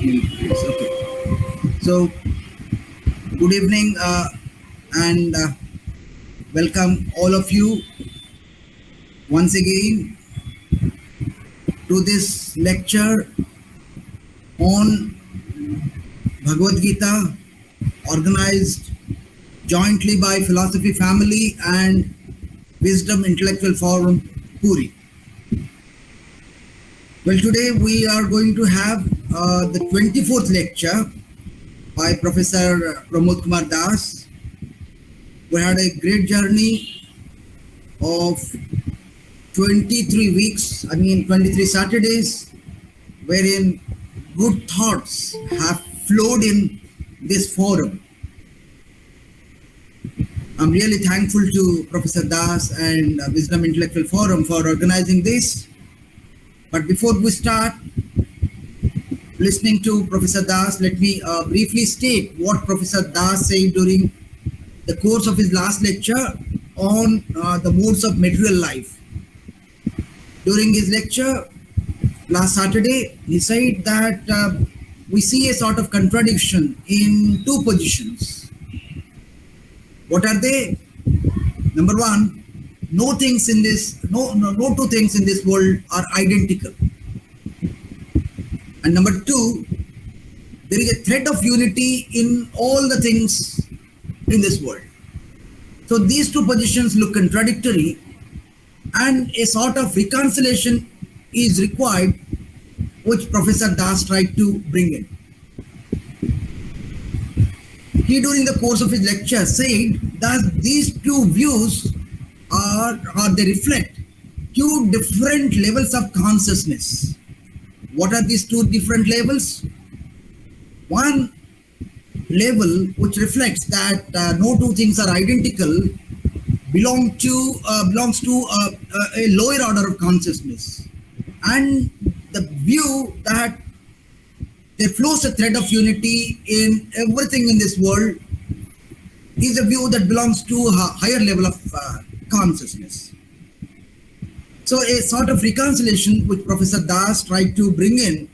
Yes, okay. So, good evening and welcome all of you once again to this lecture on Bhagavad-Gita organized jointly by Philosophy Family and Wisdom Intellectual Forum, Puri. Well, today we are going to have the 24th lecture by Professor Pramod Kumar Das. We had a great journey of 23 weeks, 23 Saturdays, wherein good thoughts have flowed in this forum. I'm really thankful to Professor Das and Wisdom Intellectual Forum for organizing this. But before we start listening to Professor Das, let me briefly state what Professor Das said during the course of his last lecture on the modes of material life. During his lecture last Saturday, he said that we see a sort of contradiction in two positions. What are they? Number one, no two things in this world are identical. And number two, there is a thread of unity in all the things in this world. So these two positions look contradictory, and a sort of reconciliation is required, which Professor Das tried to bring in. He, during the course of his lecture, said that these two views they reflect two different levels of consciousness. What are these two different levels? One level, which reflects that no two things are identical, belongs to a lower order of consciousness, and the view that there flows a thread of unity in everything in this world is a view that belongs to a higher level of consciousness. So a sort of reconciliation which Professor Das tried to bring in,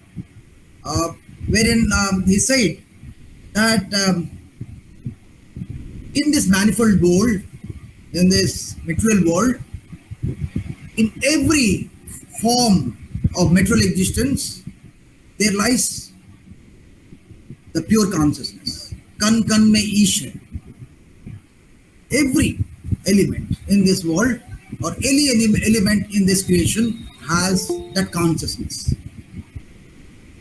wherein he said that in this manifold world, in this material world, in every form of material existence, there lies the pure consciousness. Kan kan mein Ishar. Every element in this world or any element in this creation has that consciousness.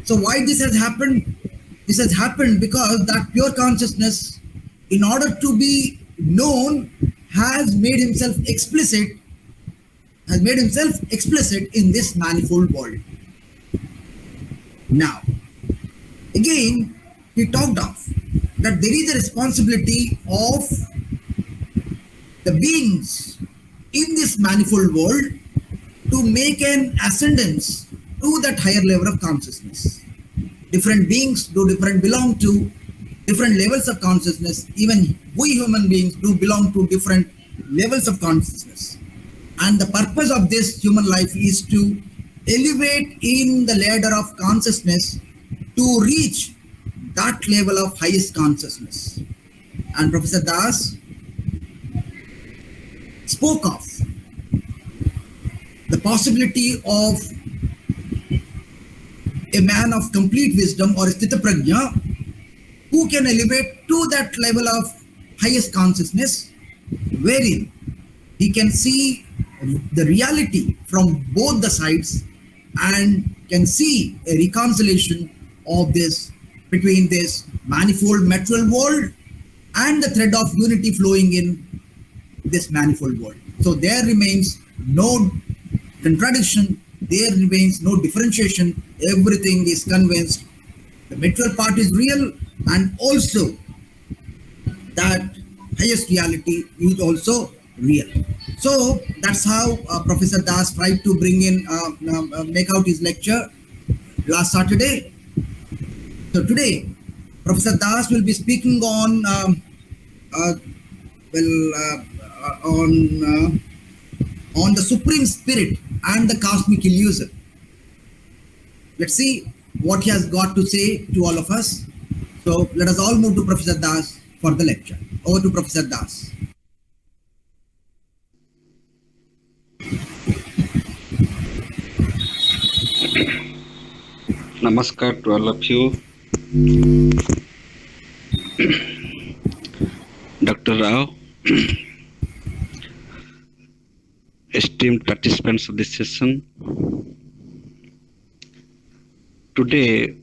So why this has happened? This has happened because that pure consciousness, in order to be known, has made himself explicit in this manifold world. Now, again, he talked of that there is a responsibility of the beings in this manifold world to make an ascendance to that higher level of consciousness. Different beings belong to different levels of consciousness. Even we human beings do belong to different levels of consciousness. And the purpose of this human life is to elevate in the ladder of consciousness to reach that level of highest consciousness. And Professor Das spoke of the possibility of a man of complete wisdom or Sthita Prajna who can elevate to that level of highest consciousness, wherein he can see the reality from both the sides and can see a reconciliation of this between this manifold material world and the thread of unity flowing in this manifold world. So there remains no contradiction, there remains no differentiation. Everything is convinced the material part is real, and also that highest reality is also real. So that's how Professor Das tried to bring in, make out his lecture last Saturday. So today, Professor Das will be speaking on the Supreme Spirit and the cosmic illusion. Let's see what he has got to say to all of us. So let us all move to Professor Das for the lecture. Over to Professor Das. Namaskar to all of you. Dr. Rao, esteemed participants of this session. Today,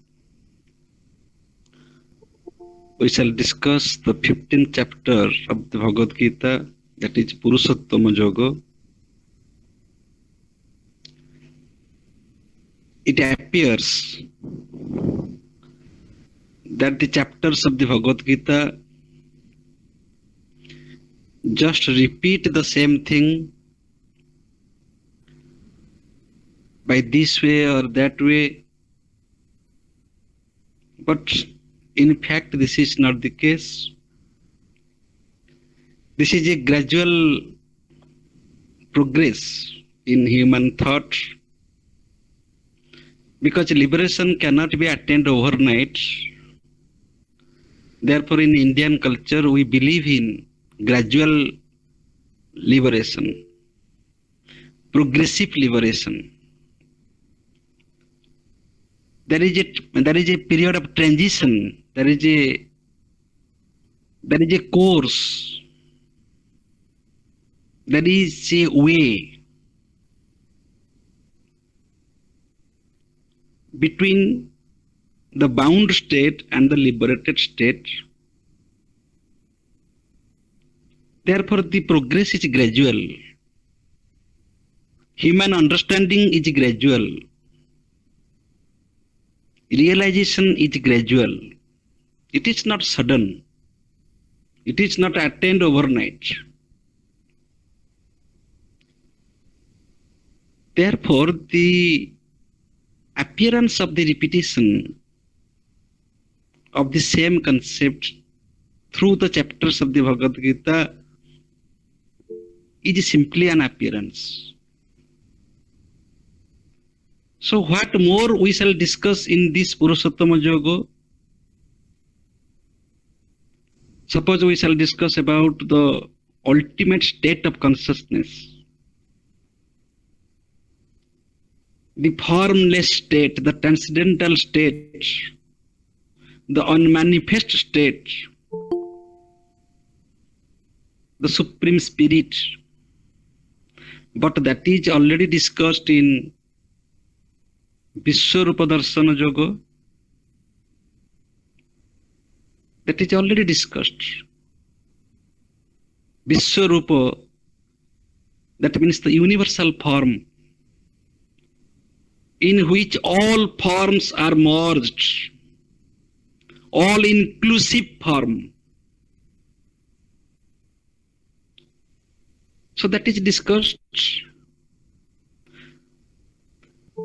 we shall discuss the 15th chapter of the Bhagavad-Gita, that is Purushottama Yoga. It appears that the chapters of the Bhagavad-Gita just repeat the same thing by this way or that way, but in fact this is not the case. This is a gradual progress in human thought, because liberation cannot be attained overnight. Therefore, in Indian culture, we believe in gradual liberation, progressive liberation. There is a period of transition. There is a course. There is a way between the bound state and the liberated state. Therefore, the progress is gradual. Human understanding is gradual. Realization is gradual. It is not sudden. It is not attained overnight. Therefore, the appearance of the repetition of the same concept through the chapters of the Bhagavad Gita is simply an appearance. So what more we shall discuss in this Purushottama Yoga? Suppose we shall discuss about the ultimate state of consciousness, the formless state, the transcendental state, the unmanifest state, the Supreme Spirit. But that is already discussed in Vishwarupa Darshana Yoga. That is already discussed. Vishwarupa, that means the universal form, in which all forms are merged, all inclusive form. So that is discussed.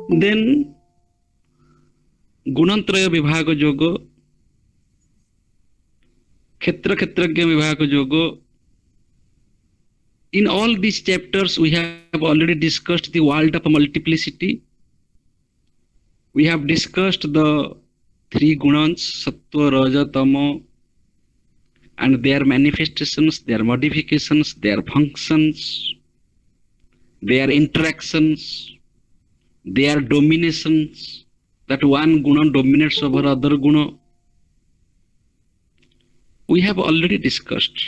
Then Gunantraya Vibhaga Yoga, Kshetra Kshetrajna Vibhaga Yoga. In all these chapters, we have already discussed the world of multiplicity. We have discussed the three gunans, Sattva, Raja, Tama, and their manifestations, their modifications, their functions, their interactions, their dominations, that one guna dominates over other guna. We have already discussed.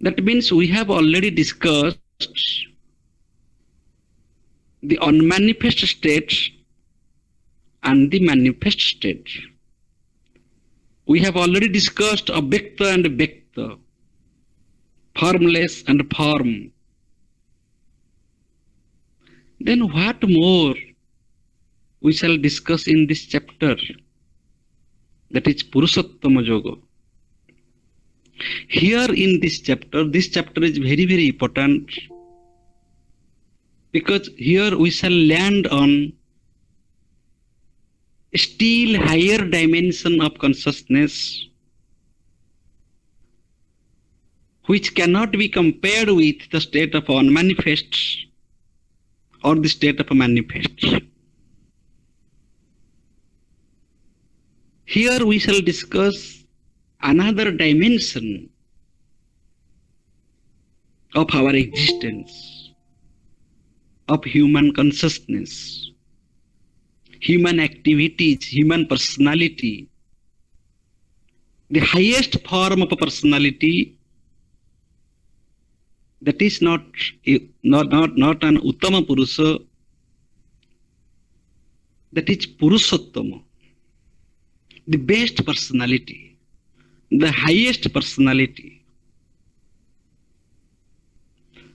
That means we have already discussed the unmanifest state and the manifest state. We have already discussed Avyakta and Vyakta, formless and form. Then what more we shall discuss in this chapter, that is Purushottama Yoga. Here in this chapter is very, very important, because here we shall land on a still higher dimension of consciousness, which cannot be compared with the state of unmanifest or the state of manifest. Here we shall discuss another dimension of our existence, of human consciousness, human activities, human personality. The highest form of a personality that is not an Uttama Purusa, that is Purushottama, the best personality, the highest personality.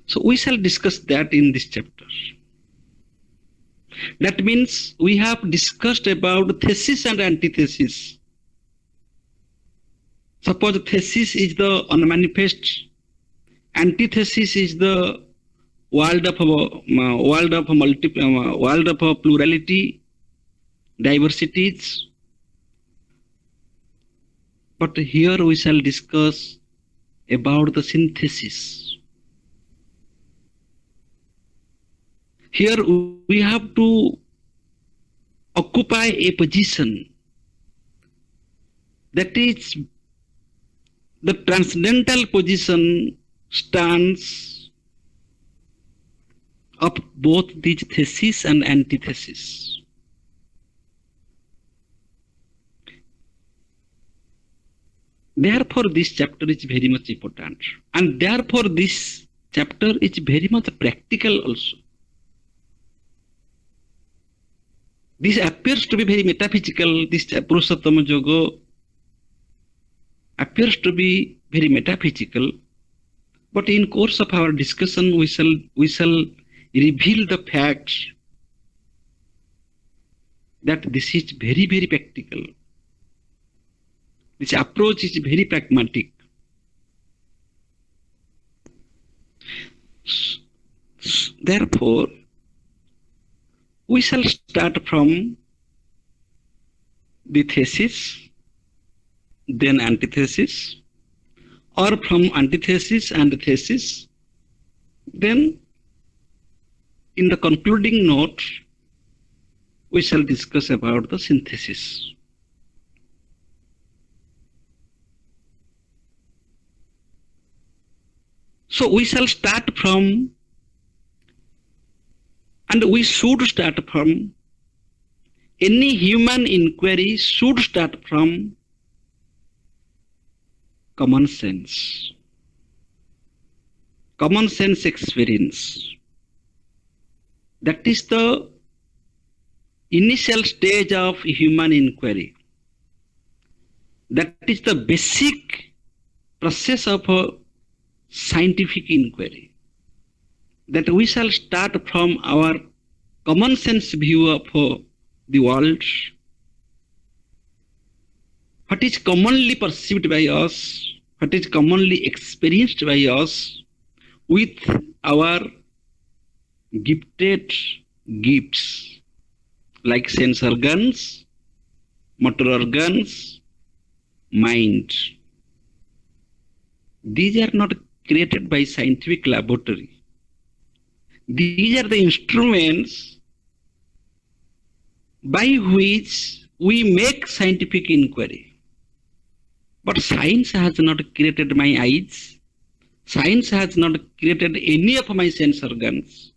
So we shall discuss that in this chapter. That means we have discussed about thesis and antithesis. Suppose thesis is the unmanifest, antithesis is the world of plurality, diversities. But here we shall discuss about the synthesis. Here we have to occupy a position that is the transcendental position stands of both these theses and antithesis. Therefore, this chapter is very much important, and therefore this chapter is very much practical also. This appears to be very metaphysical. This Purushottama Yoga appears to be very metaphysical, but in course of our discussion we shall reveal the fact that this is very, very practical. This approach is very pragmatic. Therefore, we shall start from the thesis, then antithesis, or from antithesis and thesis. Then, in the concluding note, we shall discuss about the synthesis. So we shall start from, and we should start from, any human inquiry should start from common sense experience. That is the initial stage of human inquiry. That is the basic process of a scientific inquiry. That we shall start from our common sense view of the world, what is commonly perceived by us, what is commonly experienced by us, with our gifted gifts like sense organs, motor organs, mind. These are not created by scientific laboratory. These are the instruments by which we make scientific inquiry. But science has not created my eyes. Science has not created any of my sense organs.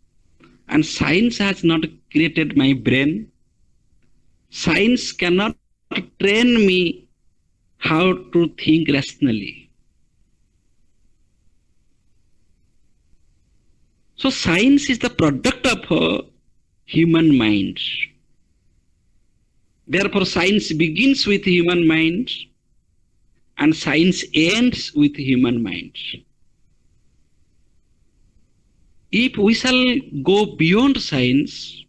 And science has not created my brain. Science cannot train me how to think rationally. So science is the product of a human mind. Therefore, science begins with human mind and science ends with human mind. If we shall go beyond science,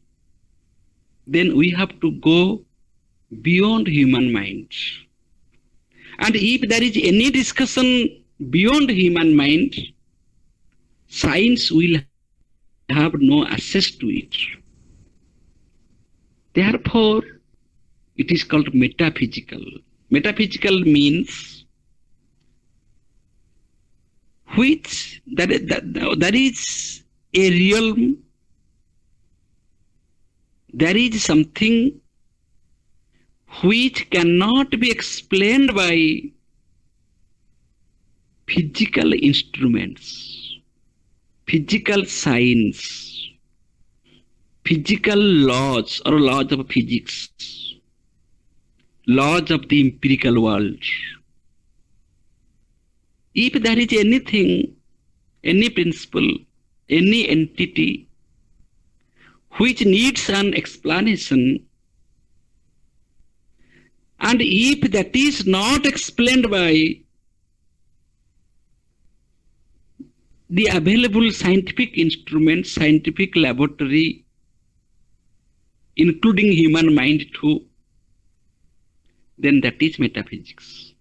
then we have to go beyond human mind. And if there is any discussion beyond human mind, science will have no access to it. Therefore, it is called metaphysical. Metaphysical means which that is a realm, there is something which cannot be explained by physical instruments, physical science, physical laws or laws of physics, laws of the empirical world. If there is anything, any principle, any entity which needs an explanation, and if that is not explained by the available scientific instruments, scientific laboratory, including human mind too, then that is metaphysics.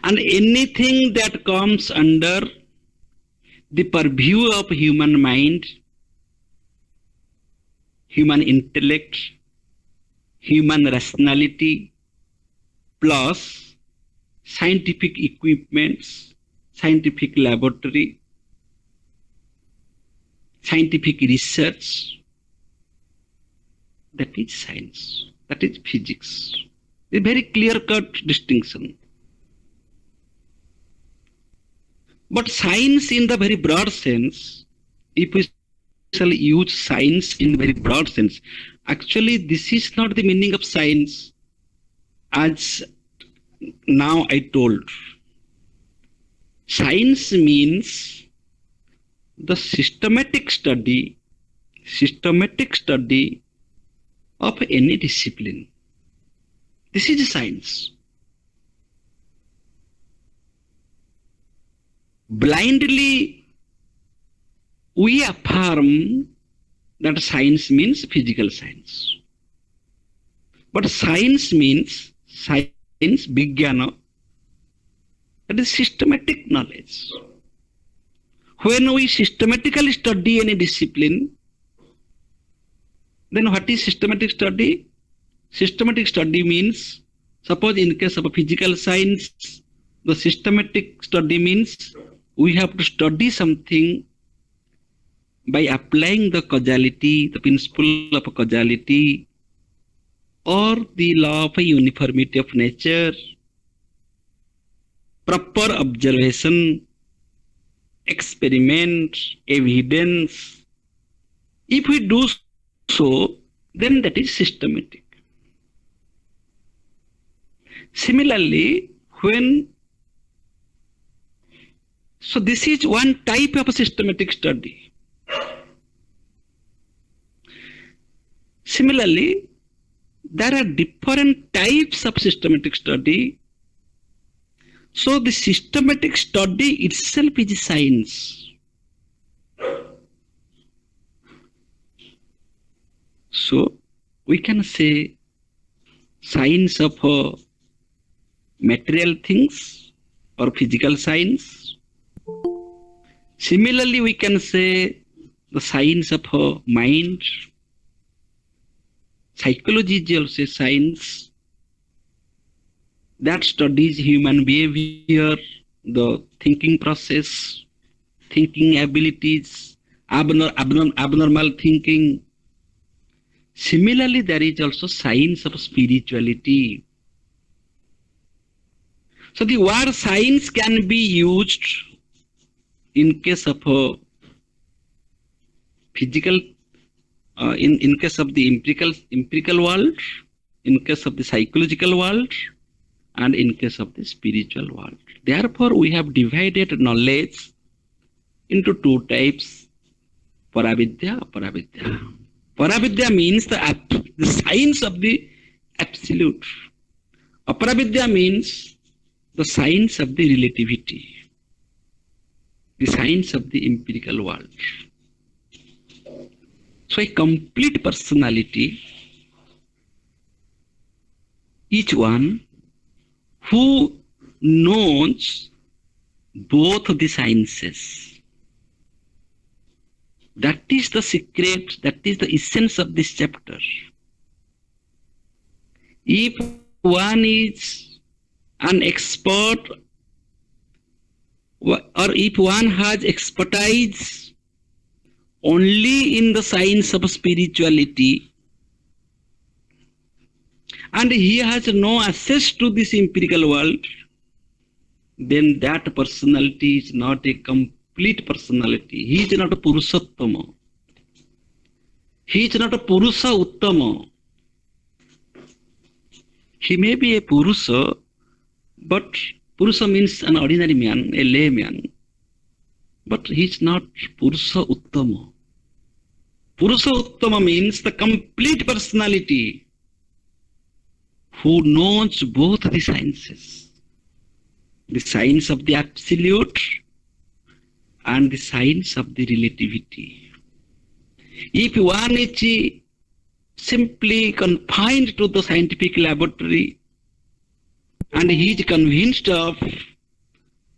And anything that comes under the purview of human mind, human intellect, human rationality, plus scientific equipments, scientific laboratory, scientific research, that is science, that is physics. A very clear-cut distinction. But science in the very broad sense, if we shall use science in very broad sense, actually this is not the meaning of science as now I told. Science means the systematic study of any discipline. This is science. Blindly, we affirm that science means physical science. But science means Vijnana, that is systematic knowledge. When we systematically study any discipline, then what is systematic study? Systematic study means, suppose in case of a physical science, the systematic study means we have to study something by applying the causality, the principle of causality, or the law of uniformity of nature, proper observation, experiment, evidence. If we do so, then that is systematic. Similarly, so this is one type of systematic study. Similarly, there are different types of systematic study. So the systematic study itself is science. So we can say science of material things or physical science. Similarly, we can say the science of mind. Psychology is also science that studies human behavior, the thinking process, thinking abilities, abnormal thinking. Similarly, there is also science of spirituality. So the word science can be used in case of physical, in case of the empirical world, in case of the psychological world, and in case of the spiritual world. Therefore, we have divided knowledge into two types, Paravidya, Aparavidya. Paravidya means the science of the absolute. Aparavidya means the science of the relativity, the science of the empirical world. So a complete personality, each one who knows both of the sciences. That is the secret, that is the essence of this chapter. If one is an expert, or if one has expertise only in the science of spirituality, and he has no access to this empirical world, then that personality is not a complete personality. He is not a Purushottama. He is not a Purusa Uttama. He may be a Purusa, but Purusa means an ordinary man, a layman. But he is not Purusa Uttama. Purusa Uttama means the complete personality who knows both the sciences, the science of the absolute and the science of the relativity. If one is simply confined to the scientific laboratory and he is convinced of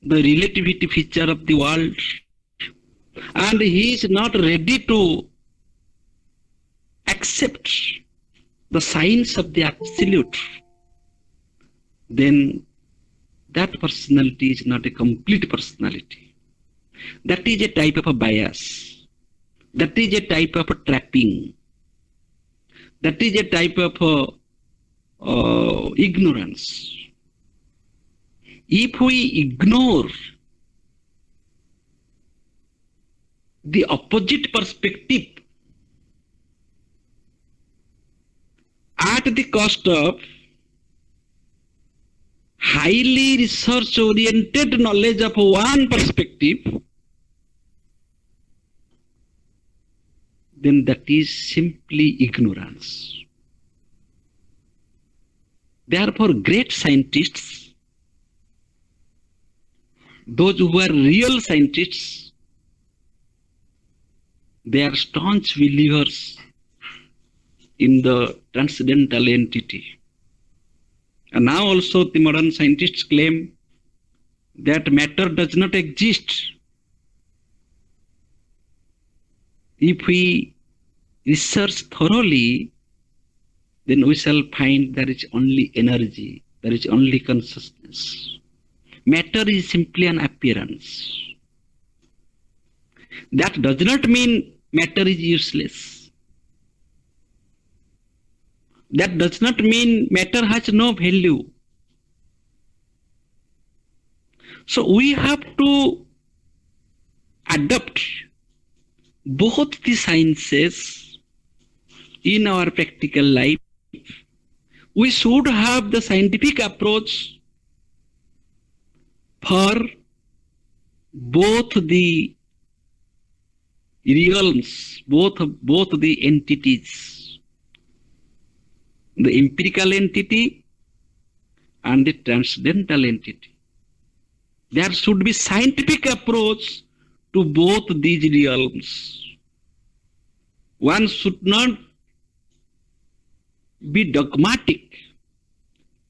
the relativity feature of the world and he is not ready to accept the science of the absolute, then that personality is not a complete personality. That is a type of a bias. That is a type of a trapping. That is a type of ignorance. If we ignore the opposite perspective at the cost of highly research-oriented knowledge of one perspective, then that is simply ignorance. Therefore, great scientists, those who are real scientists, they are staunch believers in the transcendental entity. And now also the modern scientists claim that matter does not exist. If we research thoroughly, then we shall find there is only energy, there is only consciousness. Matter is simply an appearance. That does not mean matter is useless. That does not mean matter has no value. So we have to adopt both the sciences in our practical life. We should have the scientific approach for both the realms, both the entities, the empirical entity and the transcendental entity. There should be scientific approach to both these realms. One should not be dogmatic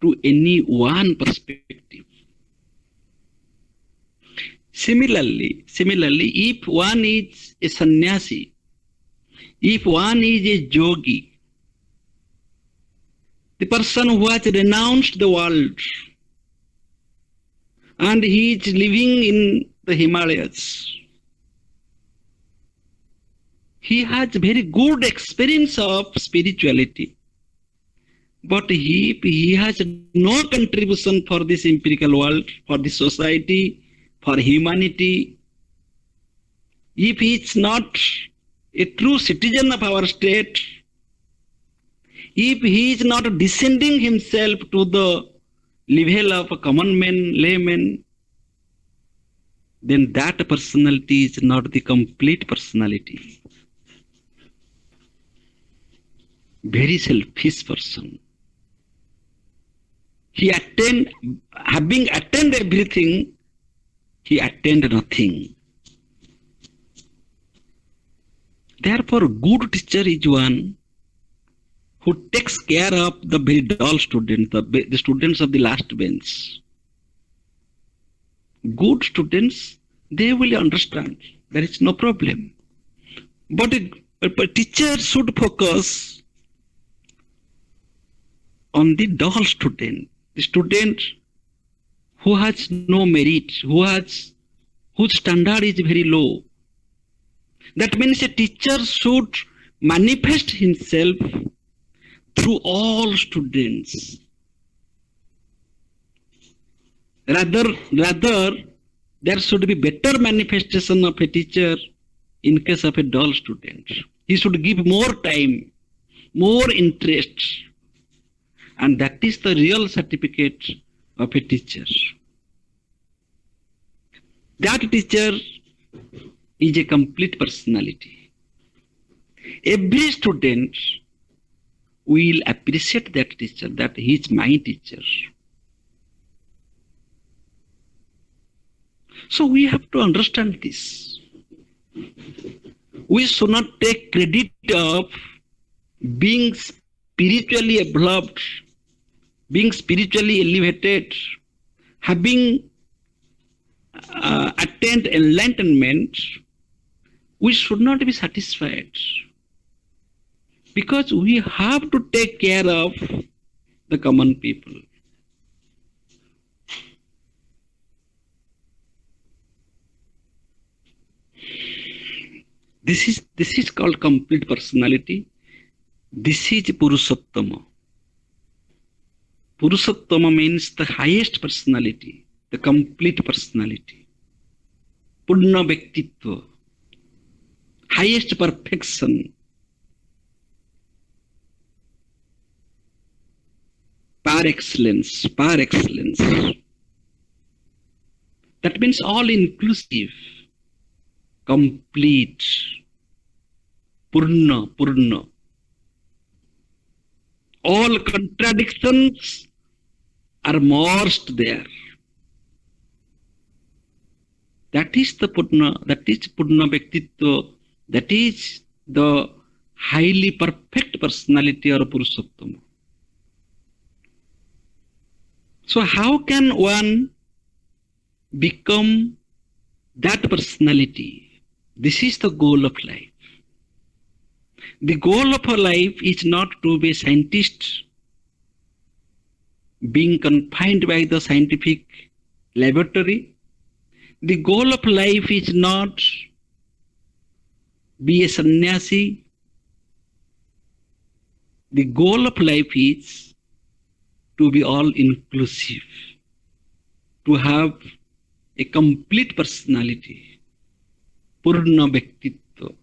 to any one perspective. Similarly, if one is a sannyasi, if one is a yogi, the person who has renounced the world and he is living in the Himalayas, he has very good experience of spirituality. But if he has no contribution for this empirical world, for the society, for humanity, if he is not a true citizen of our state, if he is not descending himself to the level of a common man, layman, then that personality is not the complete personality. Very selfish person. He having attained everything, he attained nothing. Therefore, good teacher is one who takes care of the very dull students, the students of the last bench. Good students, they will understand. There is no problem. But a teacher should focus on the dull student, the student who has no merit, whose standard is very low. That means a teacher should manifest himself through all students. Rather, there should be better manifestation of a teacher in case of a dull student. He should give more time, more interest, and that is the real certificate of a teacher. That teacher is a complete personality. Every student will appreciate that teacher, that he is my teacher. So we have to understand this. We should not take credit of being spiritually evolved, being spiritually elevated, having attained enlightenment. We should not be satisfied, because we have to take care of the common people. This is called complete personality. This is Purushottama. Purushottama means the highest personality, the complete personality. Purna Bhaktitva, highest perfection. Par excellence, par excellence. That means all inclusive, complete, Purna, Purna. All contradictions are merged there. That is the Purna, that is Purna Bhaktitva, that is the highly perfect personality or Purushottama. So how can one become that personality? This is the goal of life. The goal of our life is not to be a scientist, being confined by the scientific laboratory. The goal of life is not be a sannyasi. The goal of life is to be all inclusive, to have a complete personality, Purna Bhaktitva.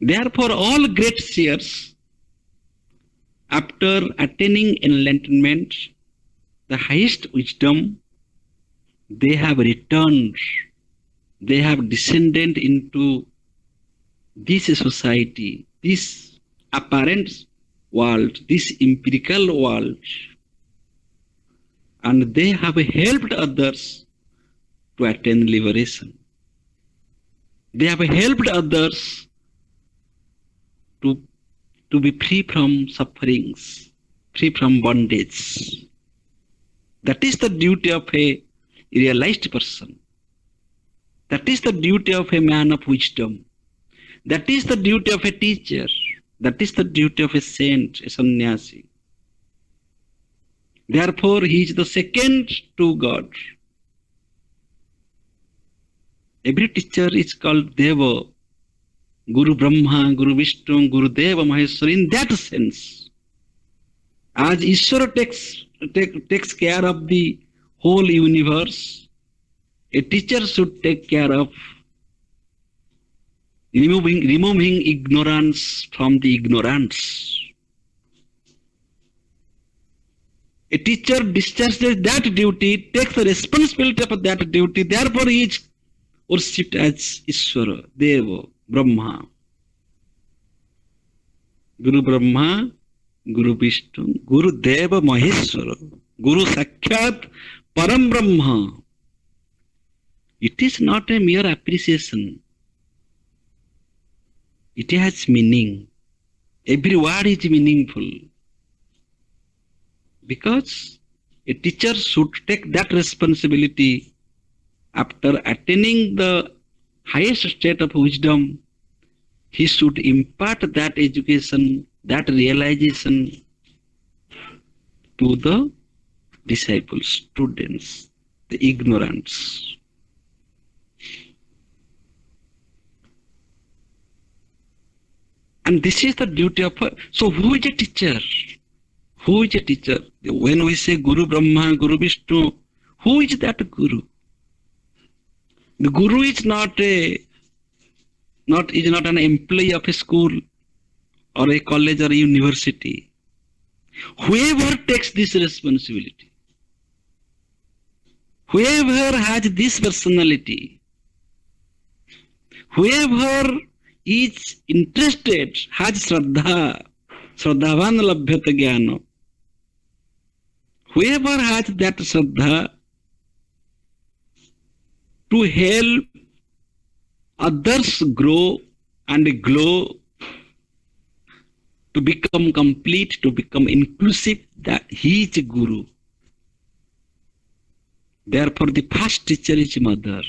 Therefore, all great seers, after attaining enlightenment, the highest wisdom, they have returned, they have descended into this society, this apparent world, this empirical world, and they have helped others to attain liberation. They have helped others to be free from sufferings, free from bondage. That is the duty of a realized person. That is the duty of a man of wisdom. That is the duty of a teacher. That is the duty of a saint, a sannyasi. Therefore, he is the second to God. Every teacher is called Deva, Guru Brahma, Guru Vishnu, Guru Deva Maheshwara. In that sense, as Ishvara takes care of the whole universe, a teacher should take care of removing ignorance from the ignorance. A teacher discharges that duty, takes the responsibility of that duty, therefore he is worshipped as Ishvara, Deva, Brahma. Guru Brahma, Guru Vishnu, Guru Deva Maheshwara, Guru Sakshat Param Brahma. It is not a mere appreciation. It has meaning. Every word is meaningful. Because a teacher should take that responsibility after attaining the highest state of wisdom. He should impart that education, that realization to the disciples, students, the ignorants. And this is the duty of her. So who is a teacher? Who is a teacher? When we say Guru Brahma, Guru Vishnu, who is that Guru? The Guru is not an employee of a school or a college or a university. Whoever takes this responsibility, whoever has this personality, whoever is interested, has Shraddha, Shraddhavan Labhyata Jnana. Whoever has that Shraddha to help others grow and glow, to become complete, to become inclusive, that he is a Guru. Therefore, the first teacher is mother.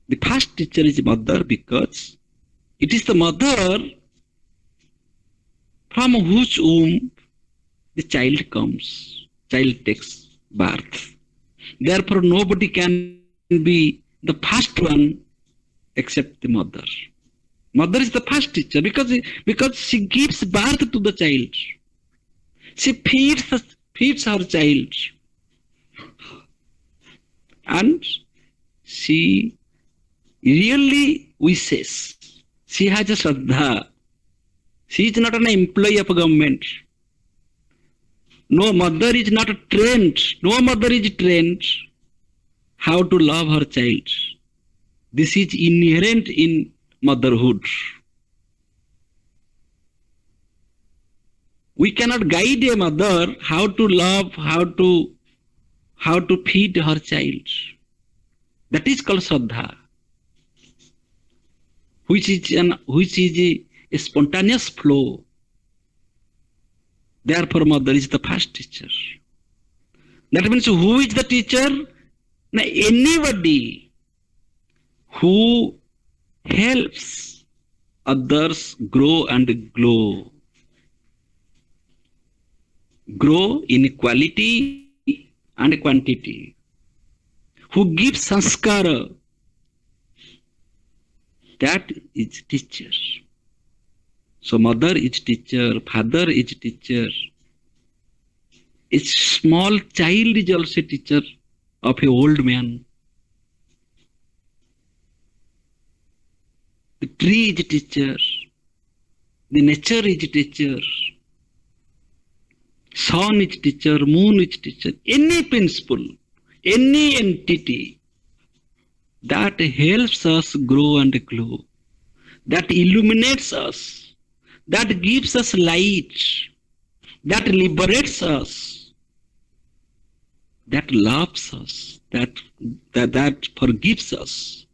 The first teacher is mother because it is the mother from whose womb the child comes, child takes birth. Therefore, nobody can be the first one except the mother. Mother is the first teacher because she gives birth to the child. She feeds her child. And she really wishes. She has a Shraddha. She is not an employee of government. No mother is not trained. No mother is trained how to love her child. This is inherent in motherhood. We cannot guide a mother how to love, how to feed her child. That is called Shraddha, which is a spontaneous flow. Therefore, mother is the first teacher. That means who is the teacher? Now, anybody who helps others grow and glow. Grow in quality and quantity. Who gives sanskara, that is teacher. So mother is teacher, father is teacher. A small child is also teacher of an old man. The tree is teacher. The nature is teacher. Sun is teacher, moon is teacher. Any principle, any entity that helps us grow and glow, that illuminates us, that gives us light, that liberates us, that loves us, that forgives us,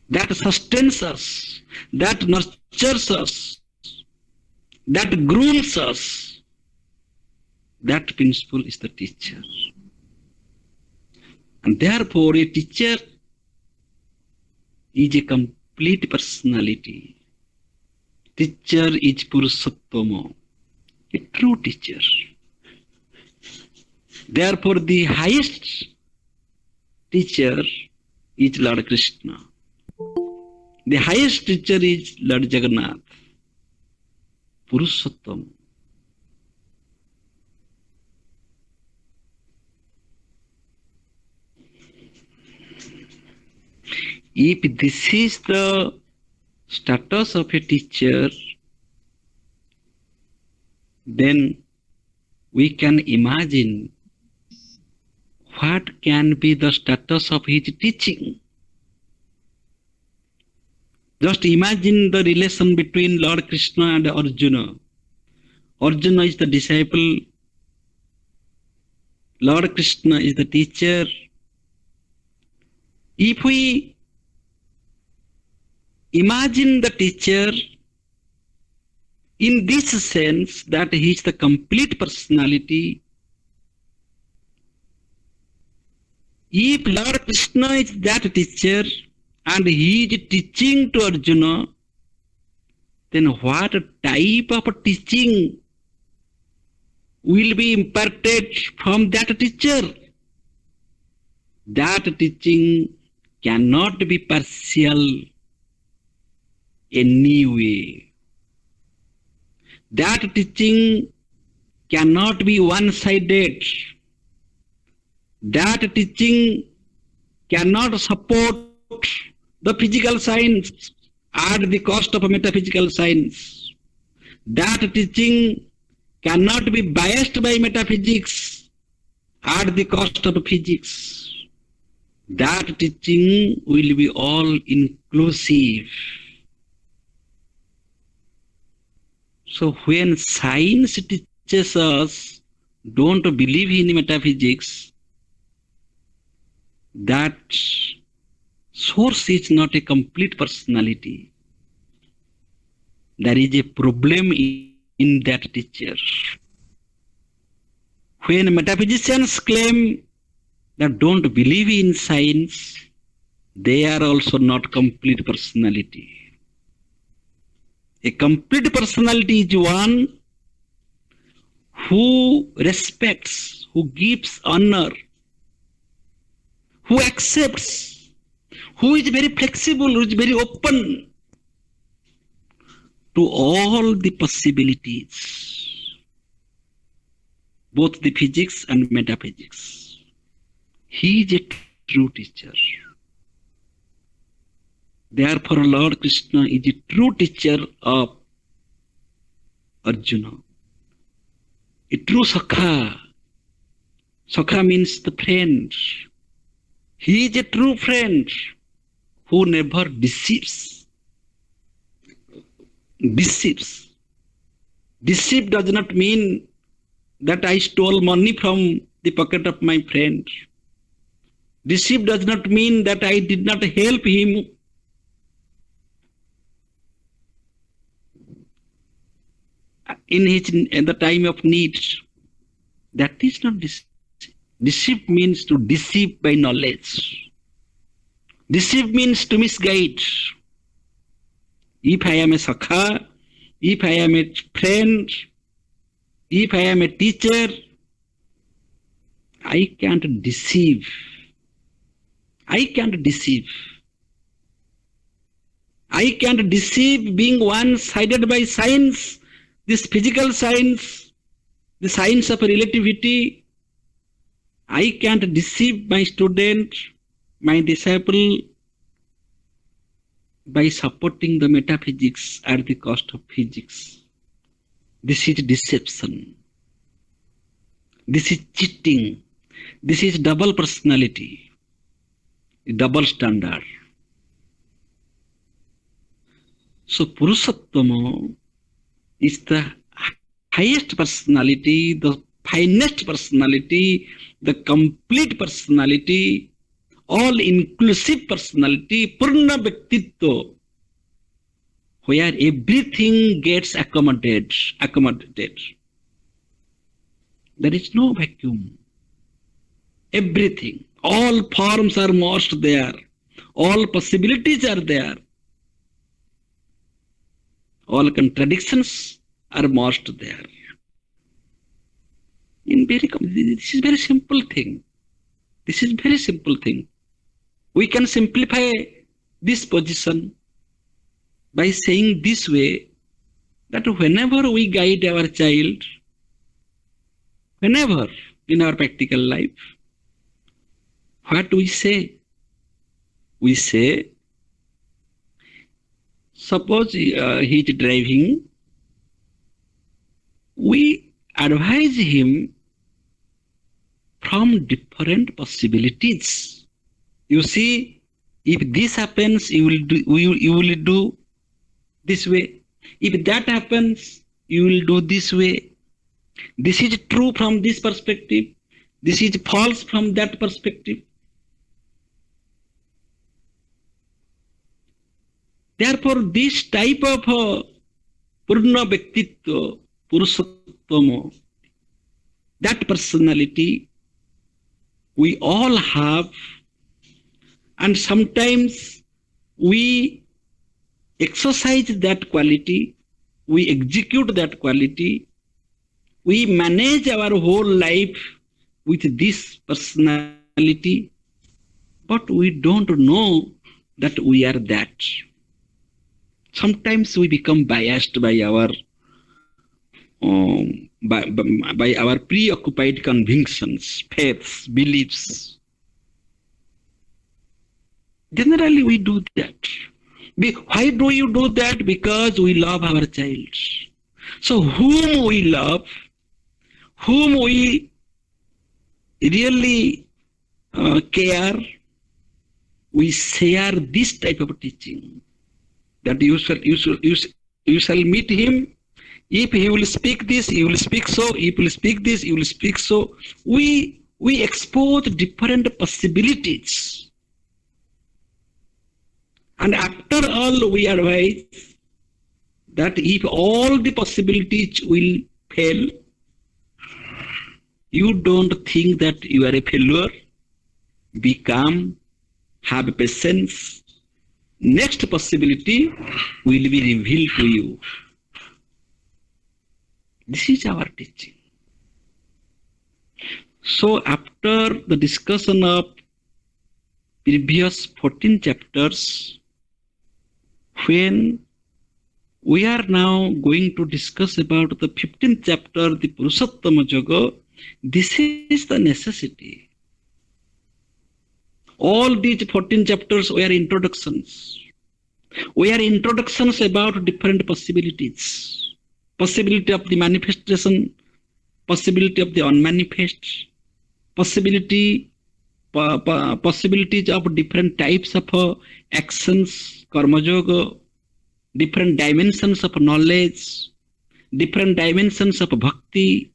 that sustains us, that nurtures us, that grooms us, that principle is the teacher. And therefore, a teacher is a complete personality. Teacher is Purushottama, a true teacher. Therefore, the highest teacher is Lord Krishna. The highest teacher is Lord Jagannath, Purushottama. If this is the status of a teacher, then we can imagine what can be the status of his teaching. Just imagine the relation between Lord Krishna and Arjuna. Arjuna is the disciple. Lord Krishna is the teacher. If we imagine the teacher in this sense that he is the complete personality, if Lord Krishna is that teacher and he is teaching to Arjuna, then what type of teaching will be imparted from that teacher? That teaching cannot be partial anyway. That teaching cannot be one-sided. That teaching cannot support the physical science at the cost of metaphysical science. That teaching cannot be biased by metaphysics at the cost of physics. That teaching will be all inclusive. So when science teaches us don't believe in metaphysics, that source is not a complete personality. There is a problem in that teacher. When metaphysicians claim that don't believe in science, they are also not complete personality. A complete personality is one who respects, who gives honor, who accepts, who is very flexible, who is very open to all the possibilities, both the physics and metaphysics. He is a true teacher. Therefore, Lord Krishna is a true teacher of Arjuna. A true Sakha. Sakha means the friend. He is a true friend who never deceives. Deceives. Deceive does not mean that I stole money from the pocket of my friend. Deceive does not mean that I did not help him. In the time of need. That is not deceive. Deceive means to deceive by knowledge. Deceive means to misguide. If I am a Sakha, if I am a friend, if I am a teacher, I can't deceive. I can't deceive. I can't deceive being one-sided by science, this physical science, the science of relativity. I can't deceive my student, my disciple, by supporting the metaphysics at the cost of physics. This is deception. This is cheating. This is double personality, double standard. So Purushottama is the highest personality, the finest personality, the complete personality, all-inclusive personality, Purna Bhaktitva, where everything gets accommodated. There is no vacuum. Everything, all forms are merged there, all possibilities are there, all contradictions are merged there. This is very simple thing. This is very simple thing. We can simplify this position by saying this way, that whenever we guide our child, whenever in our practical life, what do we say? We say, suppose he is driving, we advise him from different possibilities. You see, if this happens, you will do this way. If that happens, you will do this way. This is true from this perspective. This is false from that perspective. Therefore, this type of Purna Bhaktitva, Purushottama, that personality we all have, and sometimes we exercise that quality, we execute that quality, we manage our whole life with this personality, but we don't know that we are that. Sometimes we become biased by our by our preoccupied convictions, faiths, beliefs. Generally, we do that. Why do you do that? Because we love our child. So whom we love, whom we really care, we share this type of teaching. That you shall meet him. If he will speak this, you will speak so. If he will speak this, you will speak so. We expose different possibilities. And after all, we advise that if all the possibilities will fail, you don't think that you are a failure. Be calm, have patience. Next possibility will be revealed to you. This is our teaching. So after the discussion of previous 14 chapters, when we are now going to discuss about the 15th chapter, the Purushottama Yoga, this is the necessity. All these 14 chapters were introductions. We are introductions about different possibilities. Possibility of the manifestation, possibility of the unmanifest, possibilities of different types of actions, karma yoga, different dimensions of knowledge, different dimensions of bhakti,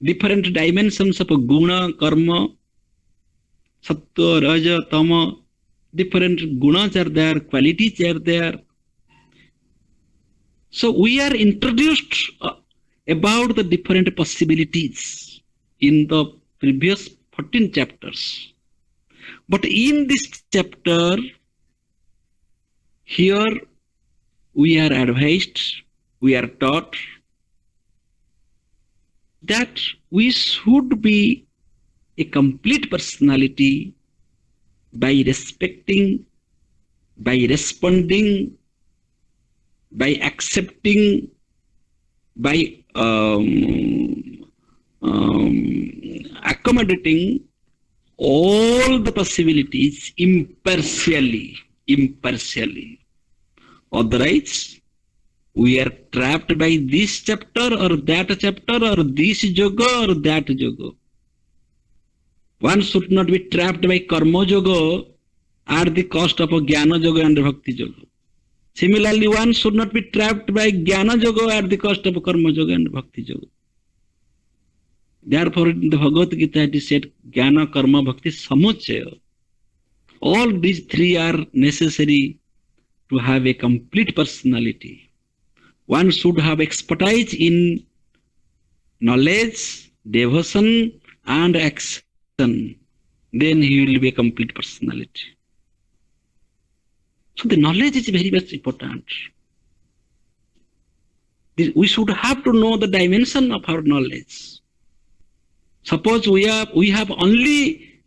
different dimensions of guna, karma, sattva, raja, tama, different gunas are there, qualities are there. So we are introduced about the different possibilities in the previous 14 chapters. But in this chapter, here we are advised, we are taught that we should be a complete personality by respecting, by responding, by accepting, by accommodating all the possibilities impartially. Otherwise, we are trapped by this chapter or that chapter or this yoga or that yoga. One should not be trapped by karma yoga at the cost of a jnana yoga and bhakti yoga. Similarly, one should not be trapped by jnana yoga at the cost of karma yoga and bhakti yoga. Therefore, in the Bhagavad-Gita it is said, jnana, karma, bhakti, samuchaya. All these three are necessary to have a complete personality. One should have expertise in knowledge, devotion, and action. Then he will be a complete personality. So the knowledge is very much important. We should have to know the dimension of our knowledge. Suppose we have only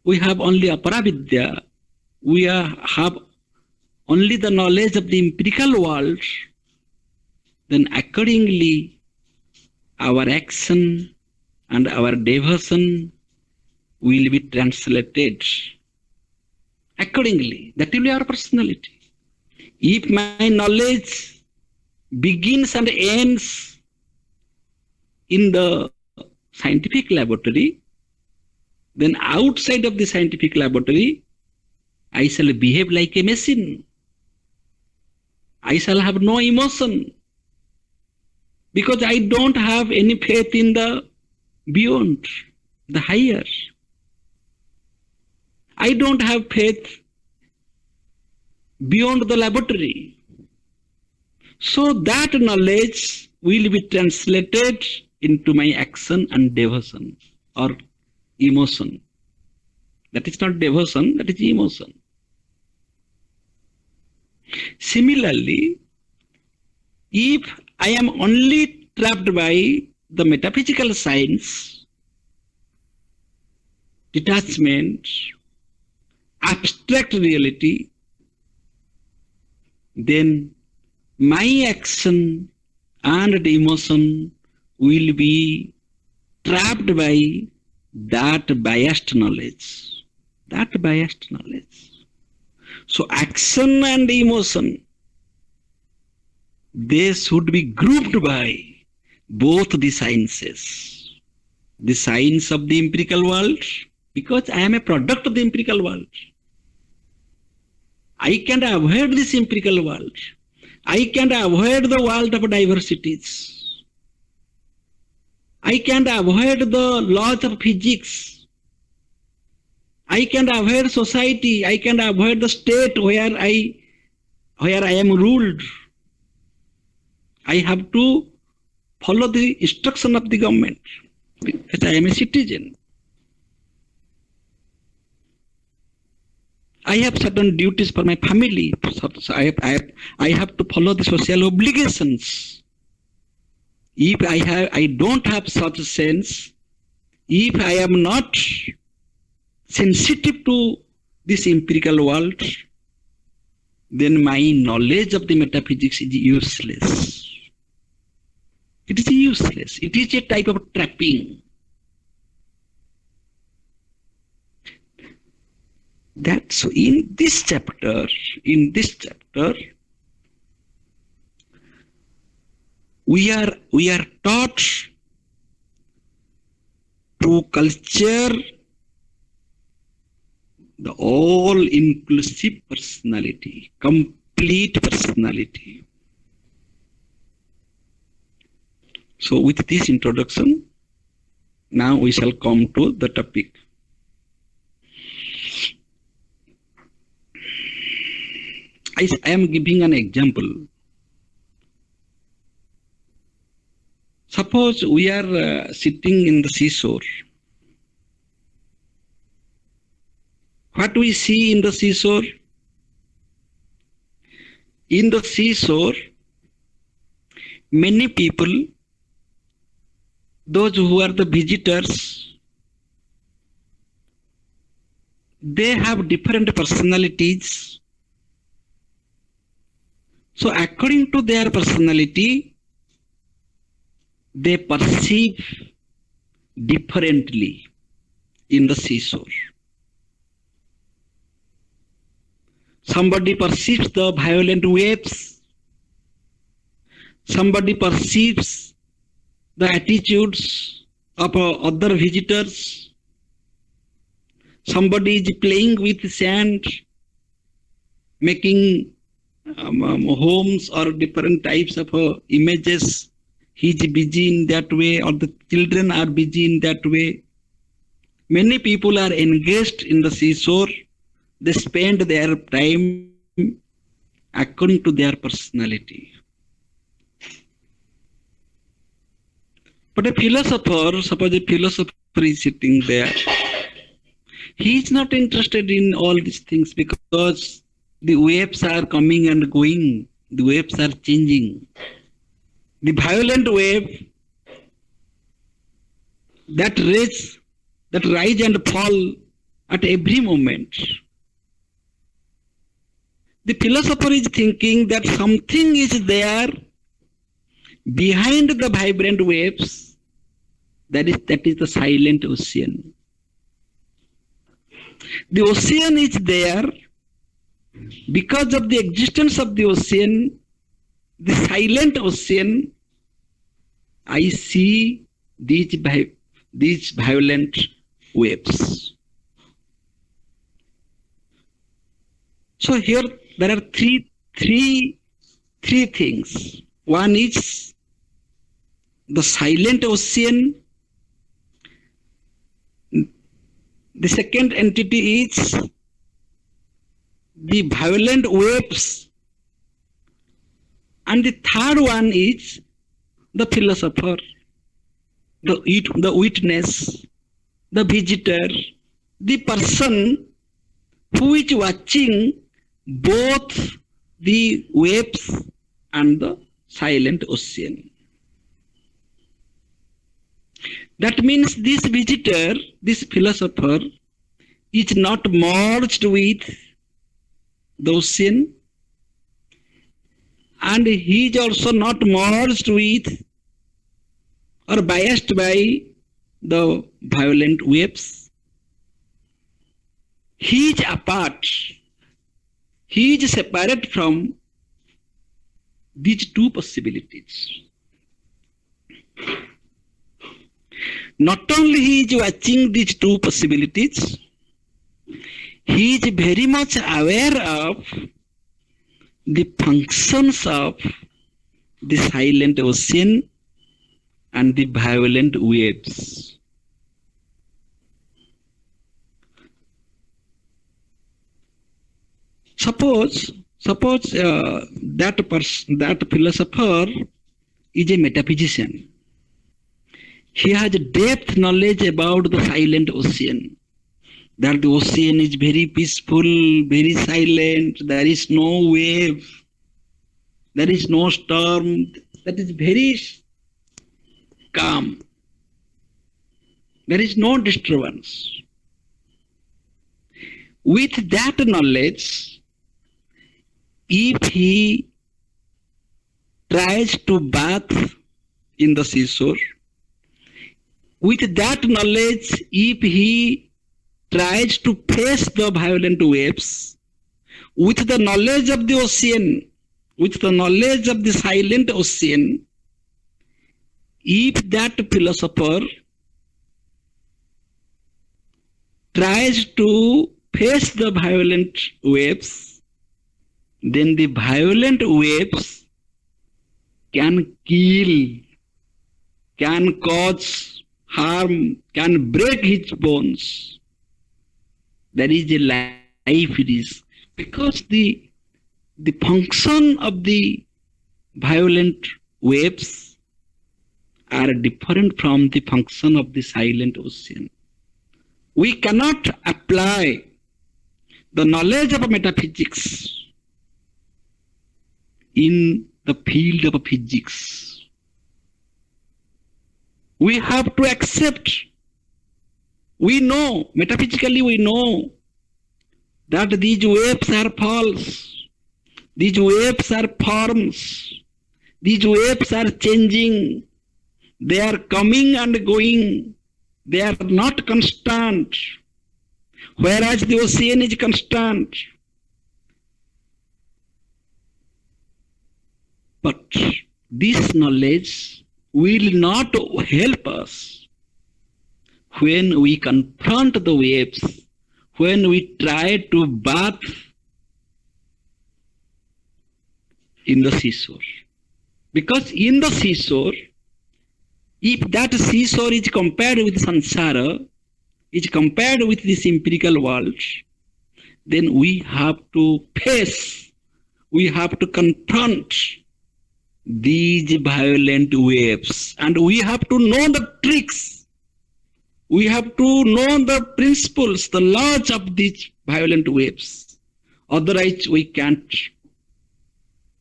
aparavidya, we have only the knowledge of the empirical world, then accordingly our action and our devotion will be translated accordingly. That will be our personality. If my knowledge begins and ends in the scientific laboratory, then outside of the scientific laboratory, I shall behave like a machine. I shall have no emotion because I don't have any faith in the beyond, the higher. I don't have faith beyond the laboratory. So that knowledge will be translated into my action and devotion or emotion. That is not devotion, that is emotion. Similarly, if I am only trapped by the metaphysical science, detachment, abstract reality, then my action and emotion will be trapped by that biased knowledge. That biased knowledge. So action and emotion, they should be grouped by both the sciences. The science of the empirical world, because I am a product of the empirical world. I can't avoid this empirical world. I can't avoid the world of diversities. I can't avoid the laws of physics. I can't avoid society. I can't avoid the state where I am ruled. I have to follow the instruction of the government because I am a citizen. I have certain duties for my family. So I have to follow the social obligations. If I don't have such a sense, if I am not sensitive to this empirical world, then my knowledge of the metaphysics is useless. It is useless. It is a type of trapping. That's in this chapter, we are taught to culture the all-inclusive personality, complete personality. So with this introduction, now we shall come to the topic. I am giving an example. Suppose we are sitting in the seashore. What we see in the seashore? In the seashore, many people, those who are the visitors, they have different personalities. So according to their personality, they perceive differently in the seashore. Somebody perceives the violent waves. Somebody perceives the attitudes of other visitors. Somebody is playing with sand, making homes or different types of images. He is busy in that way, or the children are busy in that way. Many people are engaged in the seashore. They spend their time according to their personality. But a philosopher, suppose a philosopher is sitting there, he is not interested in all these things because the waves are coming and going. The waves are changing. The violent wave that rise and fall at every moment. The philosopher is thinking that something is there behind the vibrant waves. That is the silent ocean. The ocean is there. Because of the existence of the ocean, the silent ocean, I see these violent waves. So here there are three things. One is the silent ocean. The second entity is the violent waves, and the third one is the philosopher, the witness, the visitor, the person who is watching both the waves and the silent ocean. That means this visitor, this philosopher, is not merged with the ocean, and he is also not merged with or biased by the violent waves. He is apart. He is separate from these two possibilities. Not only he is watching these two possibilities, he is very much aware of the functions of the silent ocean and the violent waves. Suppose that philosopher is a metaphysician. He has depth knowledge about the silent ocean. That the ocean is very peaceful, very silent. There is no wave. There is no storm. That is very calm. There is no disturbance. With that knowledge, if he tries to bath in the seashore, with that knowledge, if he tries to face the violent waves, with the knowledge of the ocean, with the knowledge of the silent ocean, if that philosopher tries to face the violent waves, then the violent waves can kill, can cause harm, can break his bones. That is a life it is. Because the function of the violent waves are different from the function of the silent ocean. We cannot apply the knowledge of metaphysics in the field of physics. We have to accept. We know, metaphysically we know that these waves are false. These waves are forms. These waves are changing. They are coming and going. They are not constant. Whereas the ocean is constant. But this knowledge will not help us when we confront the waves, when we try to bath in the seashore. Because in the seashore, if that seashore is compared with samsara, is compared with this empirical world, then we have to face, we have to confront these violent waves. And we have to know the tricks. We have to know the principles, the laws of these violent waves. Otherwise, we can't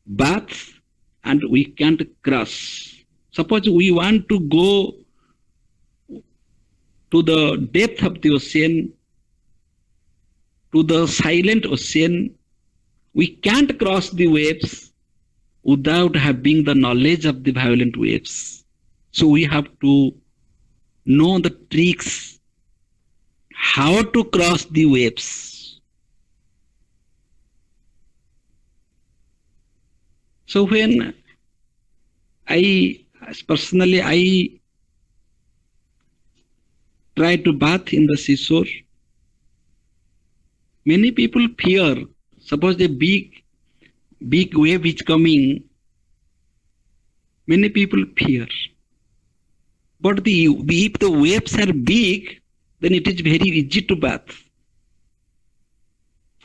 bath and we can't cross. Suppose we want to go to the depth of the ocean, to the silent ocean, we can't cross the waves without having the knowledge of the violent waves. So we have to know the tricks, how to cross the waves. So when I try to bath in the seashore, many people fear. Suppose a big wave is coming, many people fear. But if the waves are big, then it is very easy to bath.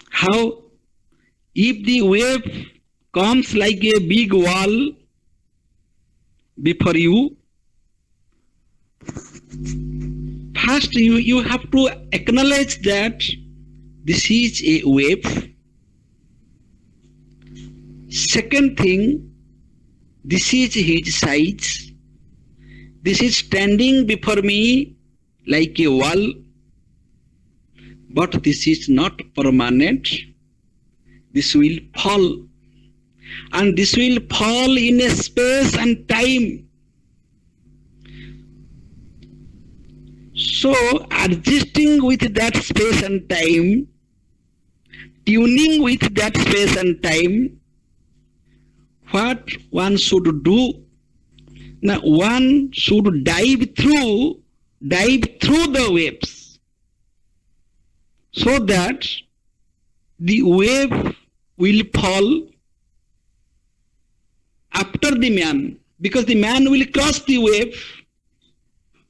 How? If the wave comes like a big wall before you, first you have to acknowledge that this is a wave. Second thing, this is his size. This is standing before me like a wall. But this is not permanent. This will fall. And this will fall in a space and time. So, adjusting with that space and time, tuning with that space and time, what one should do? Now, one should dive through the waves, so that the wave will fall after the man, because the man will cross the wave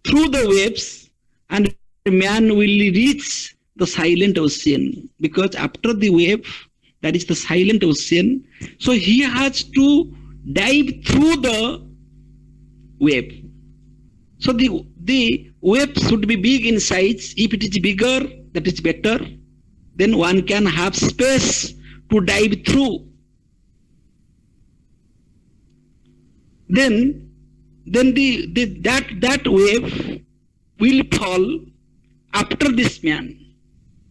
through the waves, and the man will reach the silent ocean, because after the wave, that is the silent ocean. So he has to dive through the wave. So the wave should be big in size. If it is bigger, that is better. Then one can have space to dive through. Then that wave will fall after this man.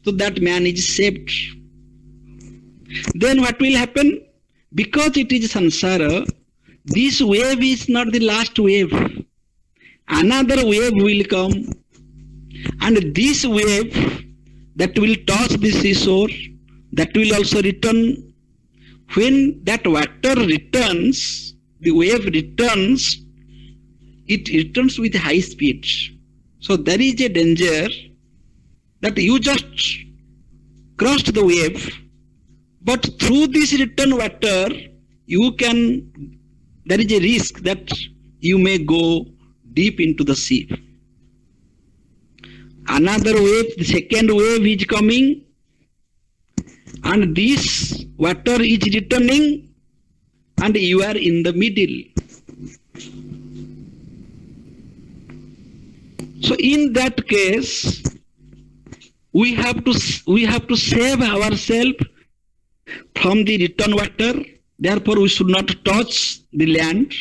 So that man is saved. Then what will happen? Because it is samsara, this wave is not the last wave. Another wave will come, and this wave that will touch the seashore, that will also return. When that water returns, the wave returns, it returns with high speed. So there is a danger that you just crossed the wave, but through this return water, there is a risk that you may go deep into the sea. Another wave, the second wave is coming, and this water is returning, and you are in the middle. So in that case, we have to save ourselves from the return water. Therefore, we should not touch the land.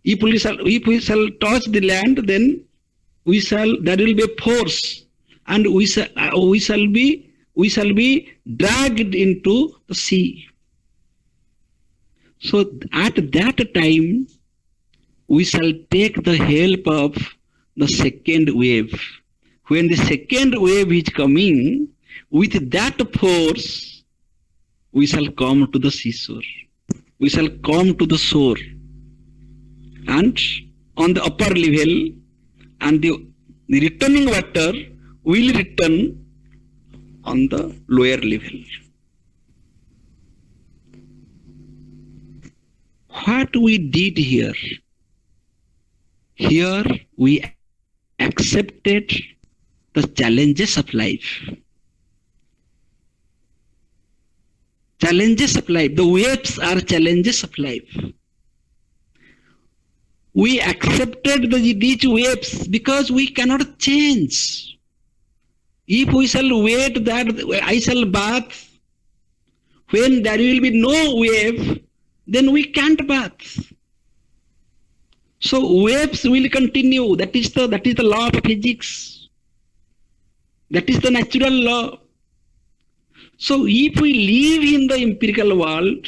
If we shall touch the land, then there will be a force, and we shall be dragged into the sea. So at that time, we shall take the help of the second wave. When the second wave is coming, with that force, we shall come to the seashore. We shall come to the shore. And on the upper level, and the returning water will return on the lower level. What we did here we accepted the challenges of life. Challenges of life. The waves are challenges of life. We accepted these waves because we cannot change. If we shall wait that I shall bath, when there will be no wave, then we can't bath. So waves will continue. That is the law of physics. That is the natural law. So if we live in the empirical world,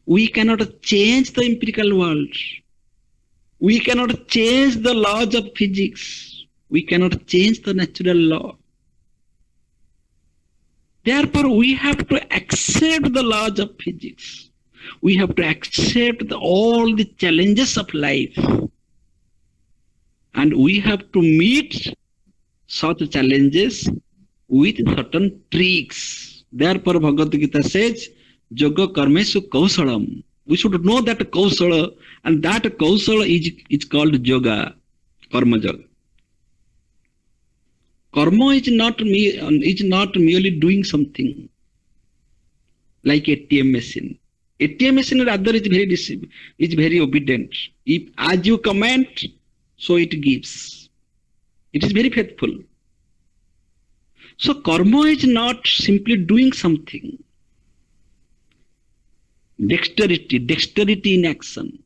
we cannot change the empirical world. We cannot change the laws of physics. We cannot change the natural law. Therefore, we have to accept the laws of physics. We have to accept all the challenges of life. And we have to meet such challenges with certain tricks. Therefore, Bhagavad-Gita says, Yoga Karmesu Kausalam. We should know that Kausala, and that Kausala is called Yoga, Karma Yoga. Karma is not merely doing something like ATM machine. ATM machine rather is very obedient. If as you command, so it gives. It is very faithful. So karma is not simply doing something. Dexterity in action.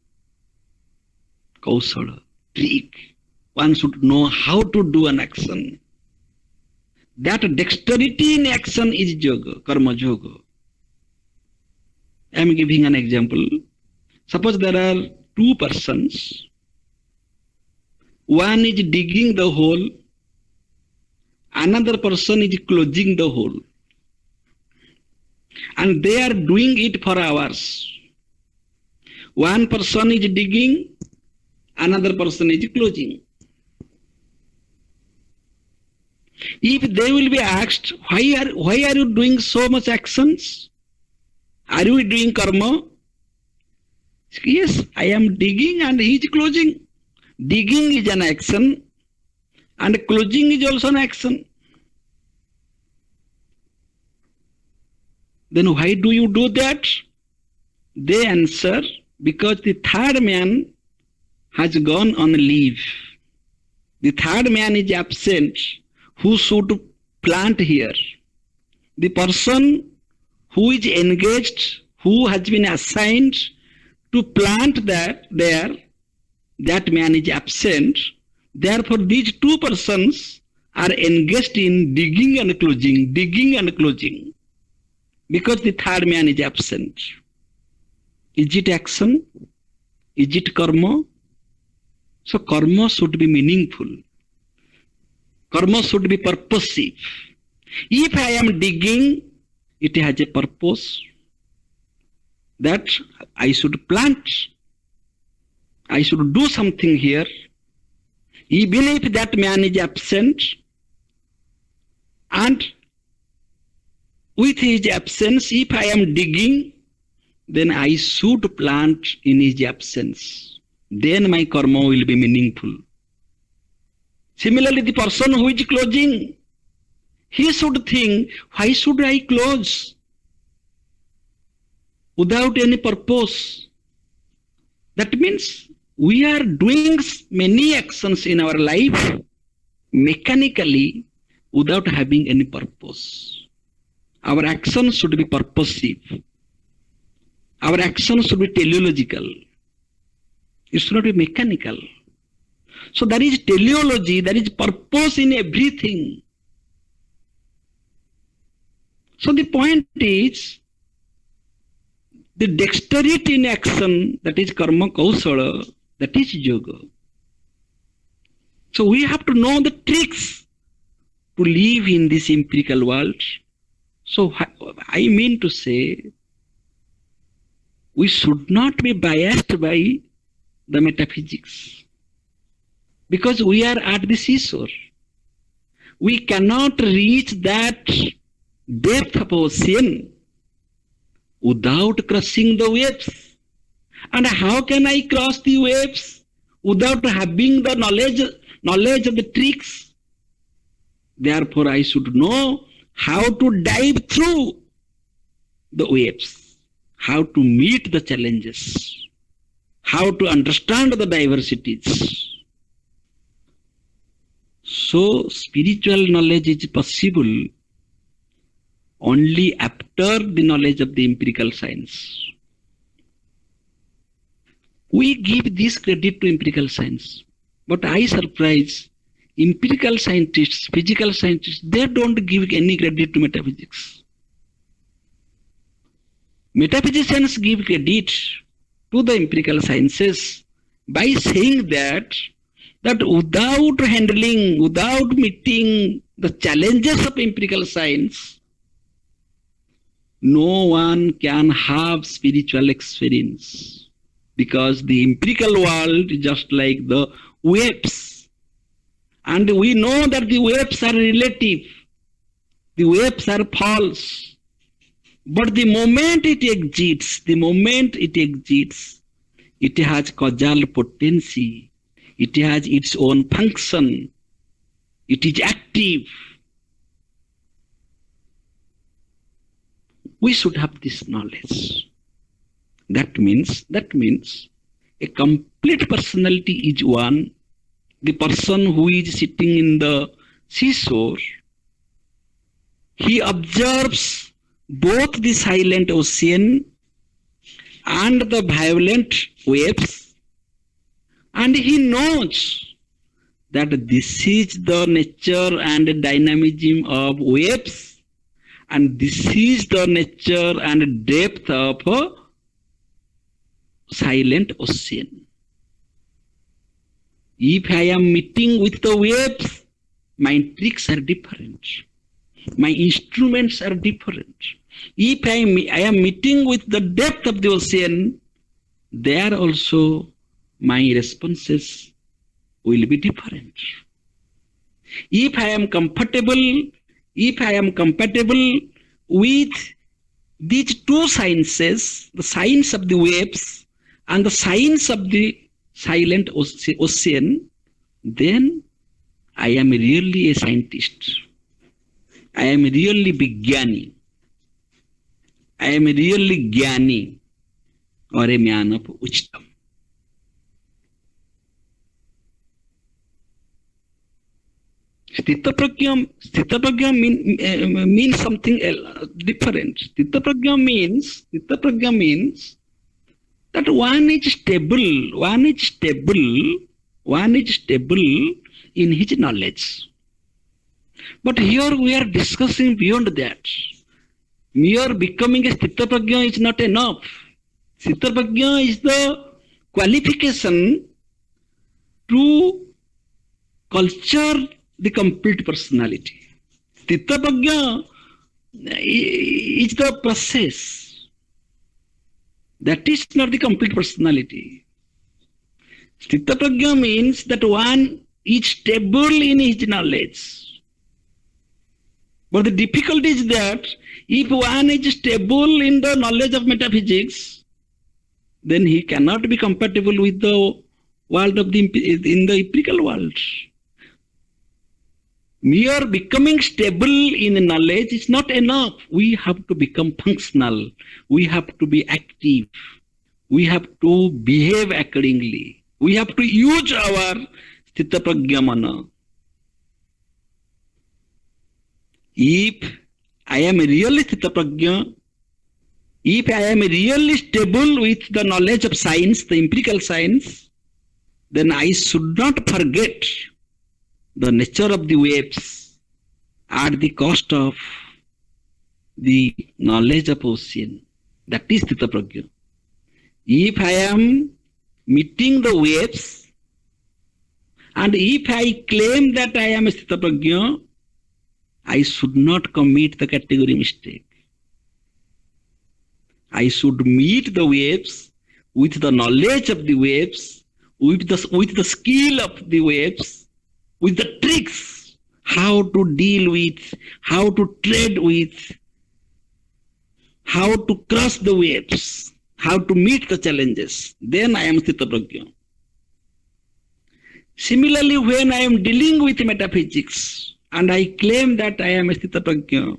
Kausala, trick. One should know how to do an action. That dexterity in action is yoga, karma yoga. I am giving an example. Suppose there are two persons. One is digging the hole, another person is closing the hole. And they are doing it for hours. One person is digging, another person is closing. If they will be asked, why are you doing so much actions? Are you doing karma? Yes, I am digging and he is closing. Digging is an action and closing is also an action. Then why do you do that? They answer, because the third man has gone on leave. The third man is absent, who should plant here. The person who is engaged, who has been assigned to plant that man is absent. Therefore, these two persons are engaged in digging and closing, because the third man is absent. Is it action? Is it karma? So karma should be meaningful. Karma should be purposive. If I am digging, it has a purpose that I should plant. I should do something here. Even if that man is absent, and with his absence, if I am digging, then I should plant in his absence. Then my karma will be meaningful. Similarly, the person who is closing, he should think, why should I close? Without any purpose. That means we are doing many actions in our life mechanically without having any purpose. Our actions should be purposive. Our actions should be teleological. It should not be mechanical. So there is teleology, there is purpose in everything. So the point is, the dexterity in action, that is karma kausala, that is yoga. So we have to know the tricks to live in this empirical world. So I mean to say, we should not be biased by the metaphysics, because we are at the seashore. We cannot reach that depth of ocean without crossing the waves. And how can I cross the waves without having the knowledge of the tricks? Therefore, I should know how to dive through the waves, how to meet the challenges, how to understand the diversities. So, spiritual knowledge is possible only after the knowledge of the empirical science. We give this credit to empirical science, but I surprise empirical scientists, physical scientists, they don't give any credit to metaphysics. Metaphysicians give credit to the empirical sciences by saying that without handling, without meeting the challenges of empirical science, no one can have spiritual experience, because the empirical world is just like the waves. And we know that the waves are relative, the waves are false. But the moment it exists, it has causal potency, it has its own function, it is active. We should have this knowledge. That means a complete personality is one. The person who is sitting in the seashore, he observes both the silent ocean and the violent waves, and he knows that this is the nature and dynamism of waves, and this is the nature and depth of a silent ocean. If I am meeting with the waves, my tricks are different. My instruments are different. If I am meeting with the depth of the ocean, there also my responses will be different. If I am compatible with these two sciences, the science of the waves and the science of the silent ocean, then I am really a scientist. I am really Vigyani. I am really Gyani, or a man of Uchtam. Sthitaprajna means something different. Sthitaprajna means that one is stable in his knowledge. But here we are discussing beyond that. Mere becoming a Sthitaprajna is not enough. Sthitaprajna is the qualification to culture the complete personality. Sthitaprajna is the process. That is not the complete personality. Sthitaprajna means that one is stable in his knowledge. But the difficulty is that if one is stable in the knowledge of metaphysics, then he cannot be compatible with the world of in the empirical world. Mere becoming stable in knowledge is not enough. We have to become functional. We have to be active. We have to behave accordingly. We have to use our Sthitaprajna mana. If I am really Sthitaprajna, if I am really stable with the knowledge of science, the empirical science, then I should not forget the nature of the waves at the cost of the knowledge of ocean. That is Sthitaprajna. If I am meeting the waves, and if I claim that I am a Sthitaprajna, I should not commit the category mistake. I should meet the waves with the knowledge of the waves, with the skill of the waves, with the tricks, how to deal with, how to trade with, how to cross the waves, how to meet the challenges. Then I am Sthitaprajna. Similarly, when I am dealing with metaphysics and I claim that I am a Sthitaprajna,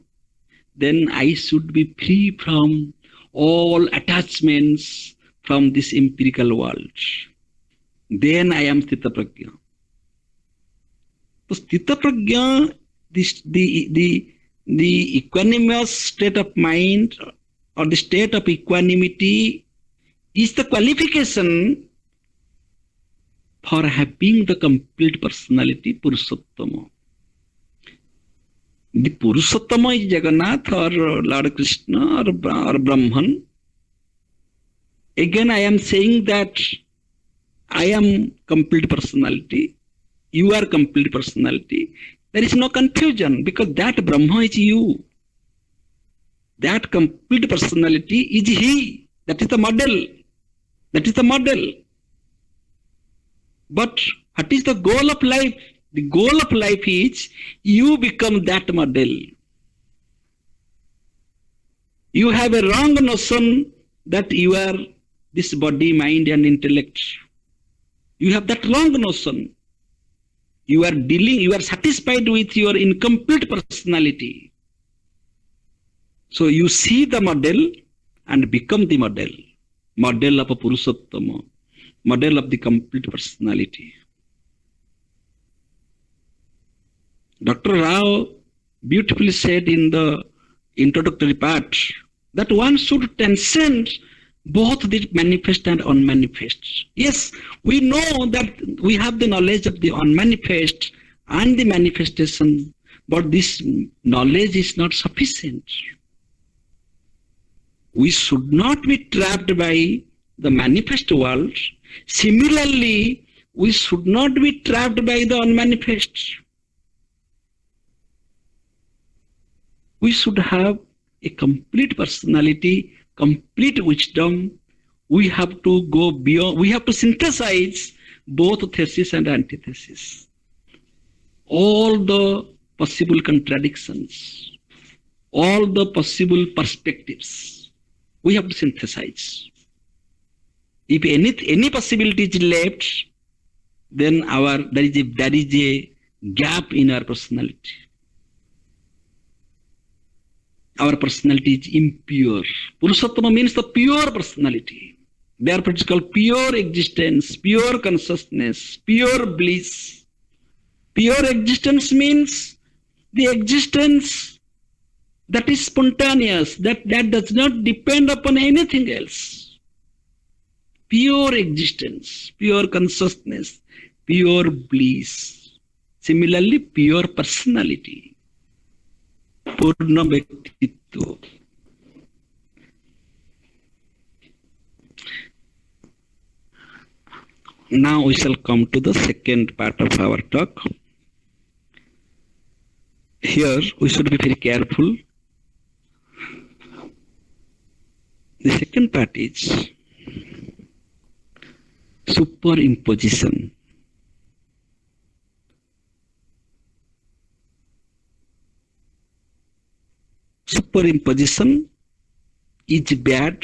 then I should be free from all attachments from this empirical world. Then I am Sthitaprajna. So Sthitaprajna, the equanimous state of mind or the state of equanimity is the qualification for having the complete personality, Purushottama. The Purushottama is Jagannath or Lord Krishna or Brahman. Again, I am saying that I am complete personality. You are complete personality. There is no confusion because that Brahma is you. That complete personality is he. That is the model. That is the model. But what is the goal of life? The goal of life is you become that model. You have a wrong notion that you are this body, mind and intellect. You have that wrong notion. You are satisfied with your incomplete personality. So you see the model and become the model. Model of a Purushottama. Model of the complete personality. Dr. Rao beautifully said in the introductory part that one should transcend both the manifest and unmanifest. Yes, we know that we have the knowledge of the unmanifest and the manifestation, but this knowledge is not sufficient. We should not be trapped by the manifest world. Similarly, we should not be trapped by the unmanifest. We should have a complete personality, complete wisdom. We have to go beyond, we have to synthesize both thesis and antithesis. All the possible contradictions, all the possible perspectives, we have to synthesize. If any possibility is left, then there is a gap in our personality. Our personality is impure. Purushottama means the pure personality. Therefore it is called pure existence, pure consciousness, pure bliss. Pure existence means the existence that is spontaneous, that does not depend upon anything else. Pure existence, pure consciousness, pure bliss. Similarly, pure personality. Purna Bhaktitva. Now we shall come to the second part of our talk. Here we should be very careful. The second part is superimposition. Superimposition is bad.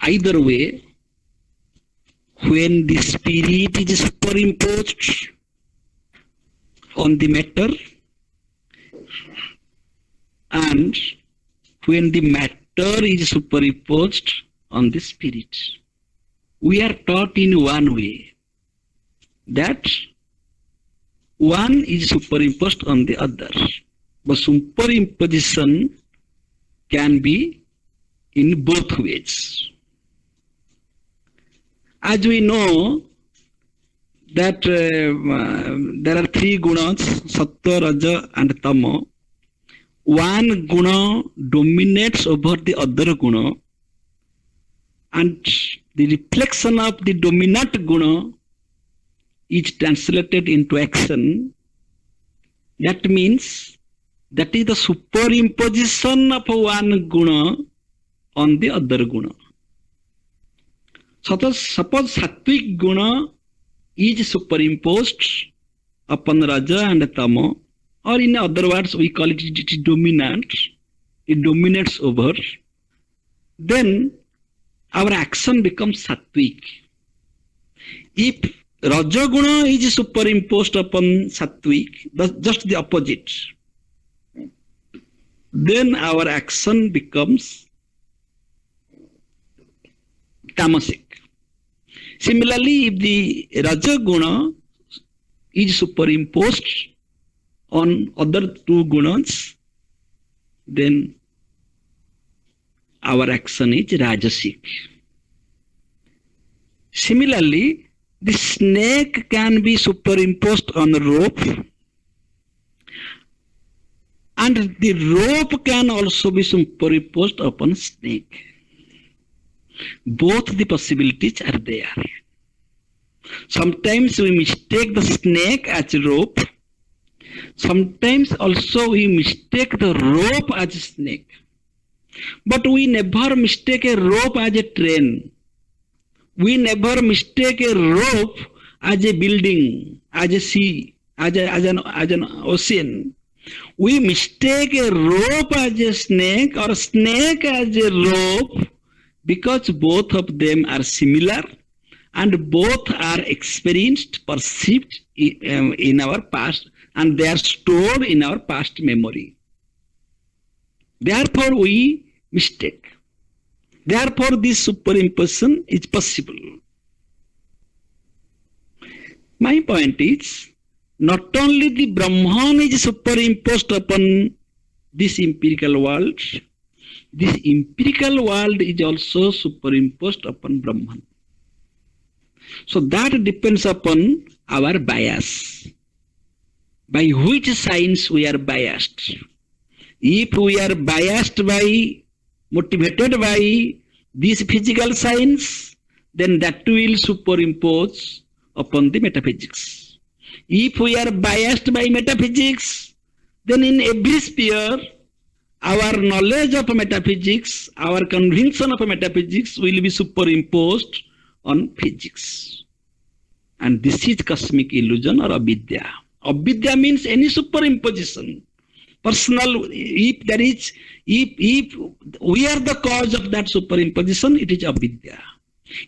Either way, when the spirit is superimposed on the matter and when the matter is superimposed on the spirit, we are taught in one way that one is superimposed on the other. But superimposition can be in both ways. As we know that there are three gunas, sattva, raja and tama. One guna dominates over the other guna, and the reflection of the dominant guna is translated into action. That means that is the superimposition of one guna on the other guna. Suppose sattvic guna is superimposed upon raja and tama, or in other words we call it dominant, it dominates over, then our action becomes sattvic. If raja guna is superimposed upon sattvic, just the opposite, then our action becomes tamasic. Similarly, if the raja guna is superimposed on other two gunas, then our action is rajasic. Similarly, the snake can be superimposed on a rope, and the rope can also be superimposed upon snake. Both the possibilities are there. Sometimes we mistake the snake as a rope. Sometimes also we mistake the rope as a snake. But we never mistake a rope as a train. We never mistake a rope as a building, as a sea, as an ocean. We mistake a rope as a snake or a snake as a rope because both of them are similar and both are experienced, perceived in our past, and they are stored in our past memory. Therefore, we mistake. Therefore, this superimposition is possible. My point is, not only the Brahman is superimposed upon this empirical world is also superimposed upon Brahman. So that depends upon our bias. By which signs we are biased. If we are motivated by these physical signs, then that will superimpose upon the metaphysics. If we are biased by metaphysics, then in every sphere, our knowledge of metaphysics, our conviction of metaphysics will be superimposed on physics. And this is cosmic illusion or avidya. Avidya means any superimposition. Personal, if we are the cause of that superimposition, it is avidya.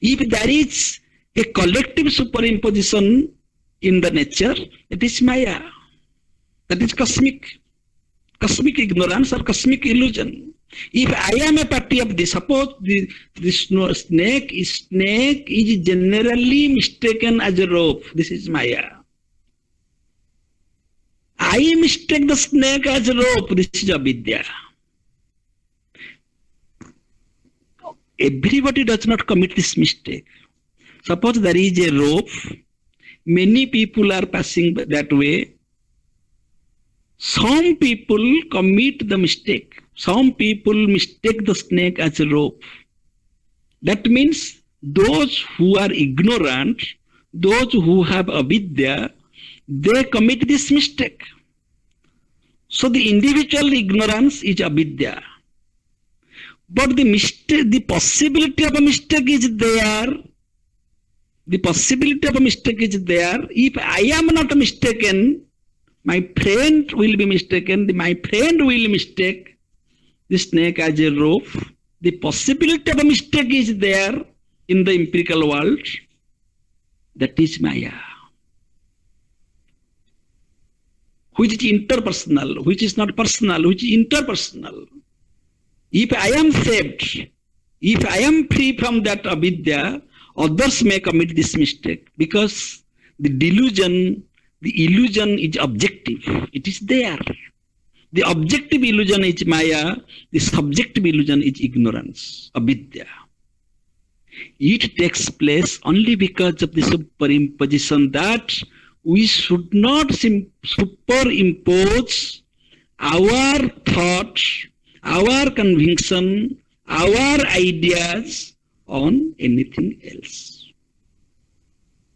If there is a collective superimposition in the nature, it is maya. That is cosmic ignorance or cosmic illusion. If I am a party of this, suppose the snake is generally mistaken as a rope. This is maya. I mistake the snake as a rope. This is avidya. Everybody does not commit this mistake. Suppose there is a rope. Many people are passing that way. Some people commit the mistake. Some people mistake the snake as a rope. That means those who are ignorant, those who have avidya, they commit this mistake. So the individual ignorance is avidya. But the possibility of a mistake is there. The possibility of a mistake is there. If I am not mistaken, my friend will be mistaken. My friend will mistake the snake as a rope. The possibility of a mistake is there in the empirical world. That is maya. Which is interpersonal, which is not personal, which is interpersonal. If I am saved, if I am free from that avidya, others may commit this mistake because the illusion is objective. It is there. The objective illusion is maya, the subjective illusion is ignorance, avidya. It takes place only because of the superimposition that we should not superimpose our thoughts, our conviction, our ideas on anything else.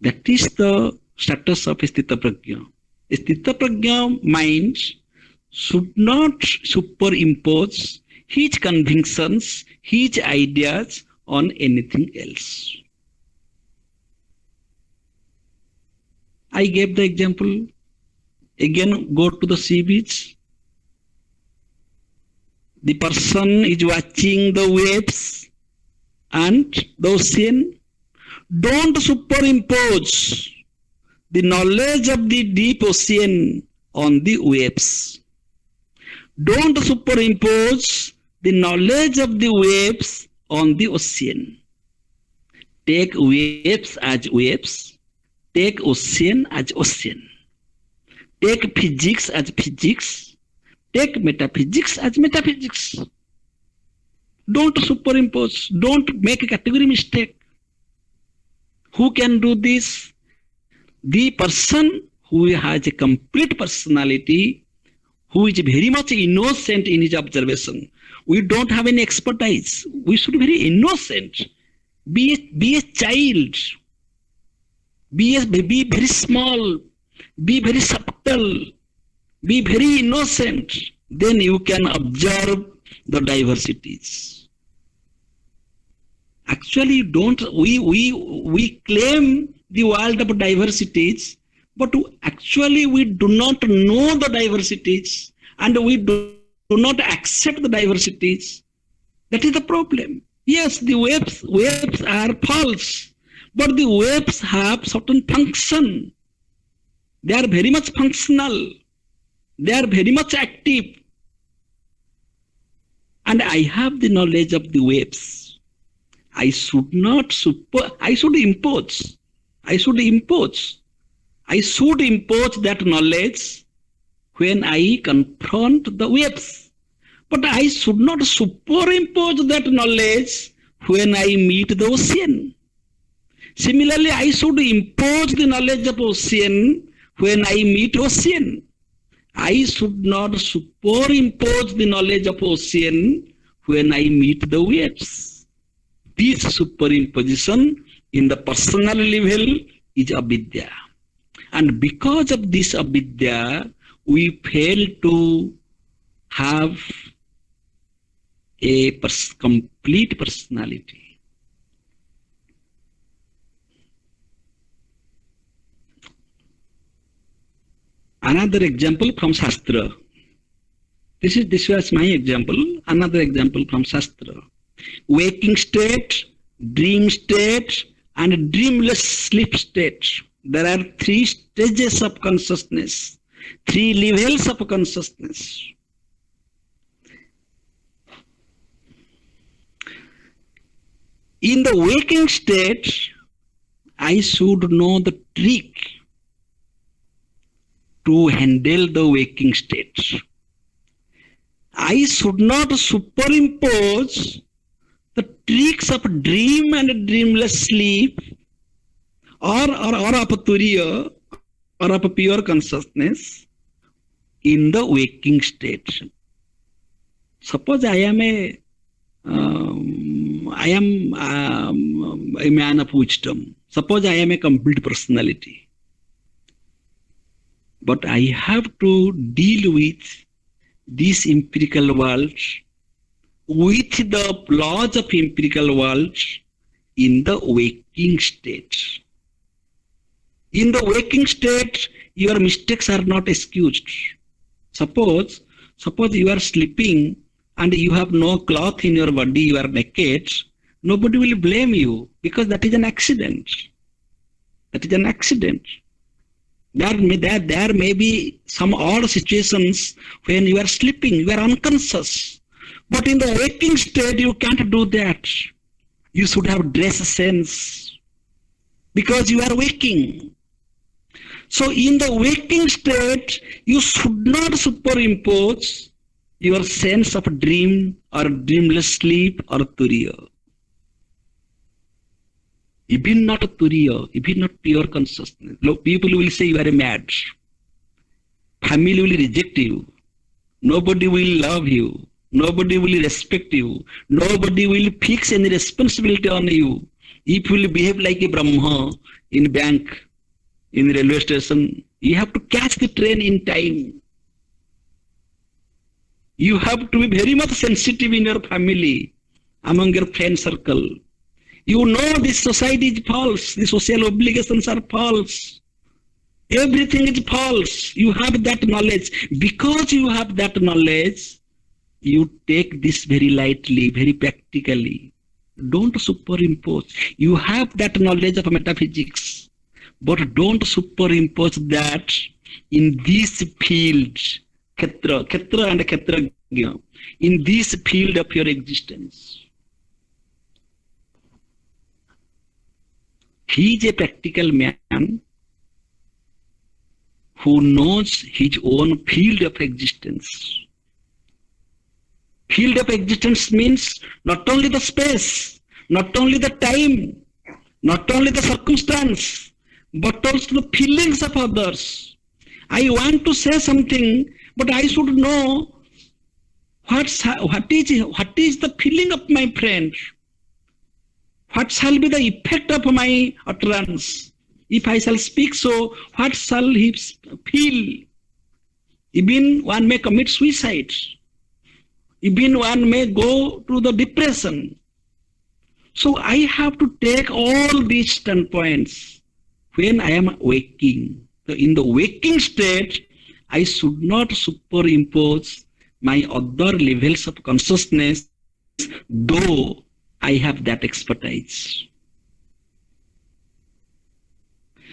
That is the status of Sthita Prajna. Sthita Prajna mind should not superimpose his convictions, his ideas on anything else. I gave the example. Again, go to the sea beach. The person is watching the waves and the ocean. Don't superimpose the knowledge of the deep ocean on the waves. Don't superimpose the knowledge of the waves on the ocean. Take waves as waves. Take ocean as ocean. Take physics as physics. Take metaphysics as metaphysics. Don't superimpose. Don't make a category mistake. Who can do this? The person who has a complete personality, who is very much innocent in his observation. We don't have any expertise. We should be very innocent. Be a child. Be very small. Be very subtle. Be very innocent. Then you can observe the diversities. Actually, we claim the world of diversities, but actually we do not know the diversities and we do not accept the diversities. That is the problem. Yes, the waves are false, but the waves have certain function. They are very much functional. They are very much active. And I have the knowledge of the waves. I should impose that knowledge when I confront the waves. But I should not superimpose that knowledge when I meet the ocean. Similarly, I should impose the knowledge of ocean when I meet ocean. I should not superimpose the knowledge of ocean when I meet the waves. This superimposition in the personal level is avidya. And because of this avidya, we fail to have a complete personality. Another example from Shastra. This was my example. Another example from Shastra. Waking state, dream state, and dreamless sleep state. There are 3 stages of consciousness, 3 levels of consciousness. In the waking state, I should know the trick to handle the waking state. I should not superimpose the tricks of dream and dreamless sleep or of turiya or of pure consciousness in the waking state. Suppose I am a man of wisdom. Suppose I am a complete personality. But I have to deal with this empirical world, with the laws of empirical world in the waking state. In the waking state, your mistakes are not excused. Suppose you are sleeping and you have no cloth in your body, you are naked, nobody will blame you because that is an accident. That is an accident. There may be some odd situations when you are sleeping, you are unconscious. But in the waking state, you can't do that. You should have dress sense because you are waking. So in the waking state, you should not superimpose your sense of dream or dreamless sleep or turiya. Even not turiya, even not pure consciousness. People will say you are mad. Family will reject you. Nobody will love you. Nobody will respect you. Nobody will fix any responsibility on you. If you will behave like a Brahma in bank, in railway station, you have to catch the train in time. You have to be very much sensitive in your family, among your friend circle. You know this society is false. The social obligations are false. Everything is false. You have that knowledge. Because you have that knowledge, you take this very lightly, very practically. Don't superimpose. You have that knowledge of metaphysics, but don't superimpose that in this field, Kshetra and Kshetrajna, in this field of your existence. He is a practical man who knows his own field of existence. Field of existence means not only the space, not only the time, not only the circumstance, but also the feelings of others. I want to say something, but I should know what is the feeling of my friend. What shall be the effect of my utterance? If I shall speak so, what shall he feel? Even one may commit suicide. Even one may go to the depression. So I have to take all these standpoints when I am waking. So in the waking state, I should not superimpose my other levels of consciousness, though I have that expertise.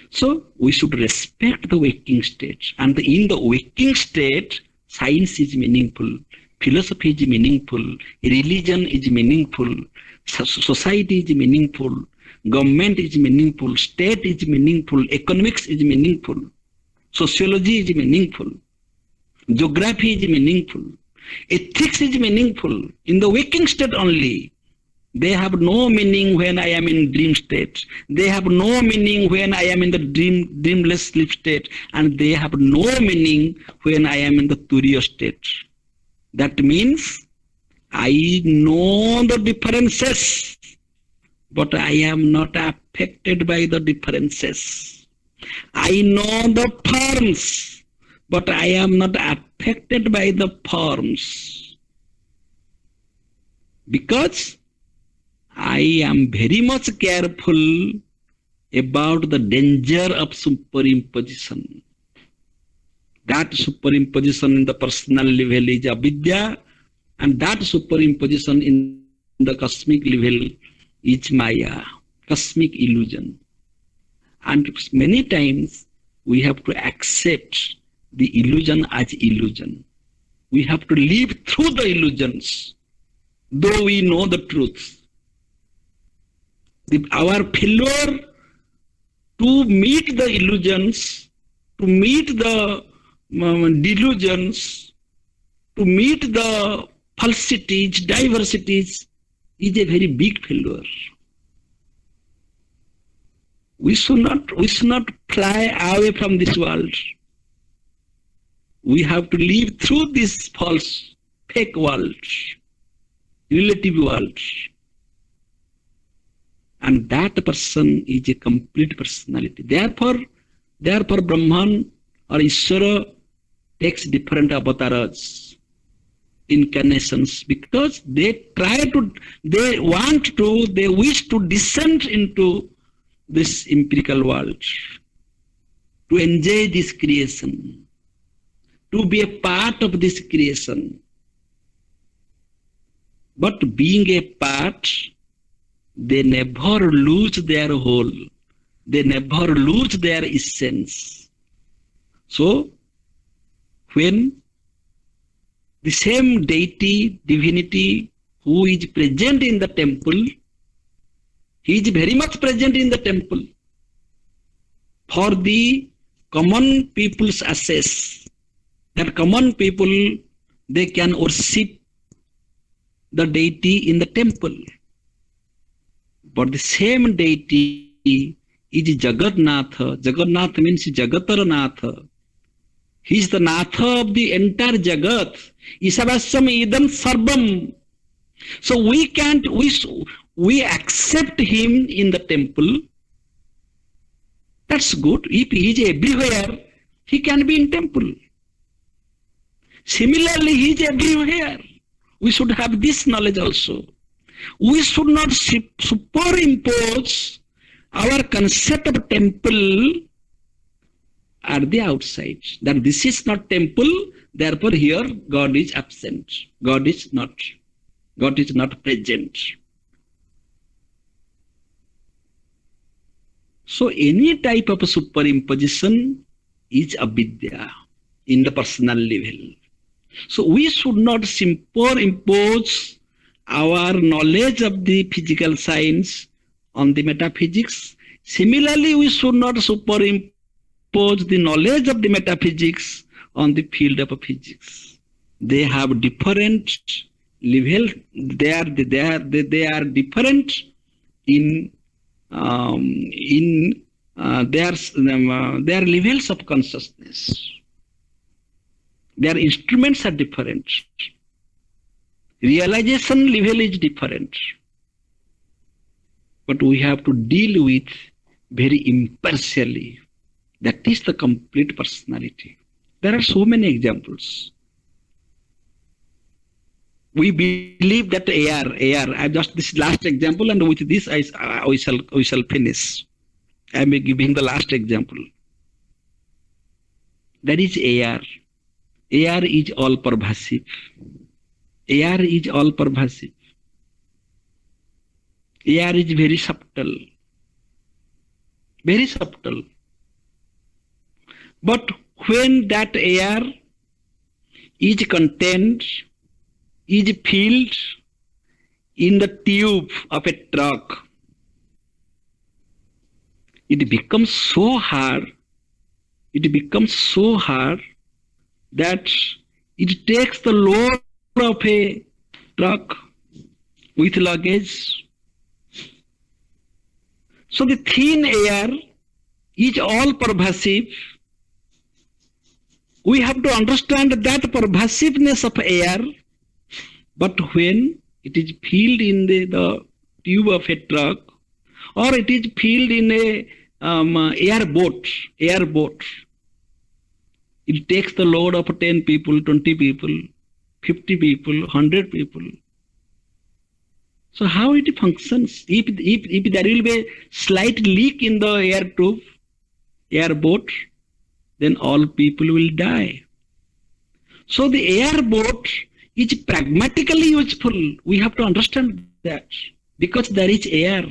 So we should respect the waking state. And in the waking state, science is meaningful, philosophy is meaningful, religion is meaningful, society is meaningful, government is meaningful, state is meaningful, economics is meaningful, sociology is meaningful, geography is meaningful. Ethics is meaningful in the waking state only. They have no meaning when I am in dream state. They have no meaning when I am in the dreamless sleep state. And they have no meaning when I am in the turiya state. That means I know the differences, but I am not affected by the differences. I know the forms, but I am not affected by the forms. Because I am very much careful about the danger of superimposition. That superimposition in the personal level is avidya, and that superimposition in the cosmic level is maya, cosmic illusion. And many times we have to accept the illusion as illusion. We have to live through the illusions, though we know the truth. Our failure to meet the illusions, to meet the delusions, to meet the falsities, diversities, is a very big failure. We should not fly away from this world. We have to live through this false, fake world, relative world. And that person is a complete personality. Therefore Brahman or Ishvara takes different avatars, incarnations, because they wish to descend into this empirical world, to enjoy this creation, to be a part of this creation. But being a part, they never lose their whole. They never lose their essence. So, when the same deity, divinity who is present in the temple, he is very much present in the temple for the common people's access. That common people, they can worship the deity in the temple. But the same deity is Jagannatha. Jagannatha means Jagatarnatha. He is the Natha of the entire Jagat. Isavasyam idam sarvam. So we accept him in the temple. That's good. If he is everywhere, he can be in temple. Similarly, he is everywhere. We should have this knowledge also. We should not superimpose our concept of temple at the outside. That this is not temple, therefore here God is absent. God is not present. So any type of superimposition is avidya in the personal level. So we should not superimpose our knowledge of the physical science on the metaphysics. Similarly, we should not superimpose the knowledge of the metaphysics on the field of physics. They have different level. They are different in their levels of consciousness. Their instruments are different. Realization level is different. But we have to deal with very impartially. That is the complete personality. There are so many examples. We believe that air. I just this last example, and with this we shall finish. I am giving the last example. That is air. Air is all pervasive. Air is all pervasive. Air is very subtle. Very subtle. But when that air is contained, is filled in the tube of a truck, it becomes so hard. It becomes so hard that it takes the load of a truck with luggage. So the thin air is all pervasive. We have to understand that pervasiveness of air, but when it is filled in the tube of a truck, or it is filled in a airboat, it takes the load of 10 people, 20 people, 50 people, 100 people. So how it functions? If there will be a slight leak in the air tube, airboat, then all people will die. So the airboat is pragmatically useful. We have to understand that because there is air.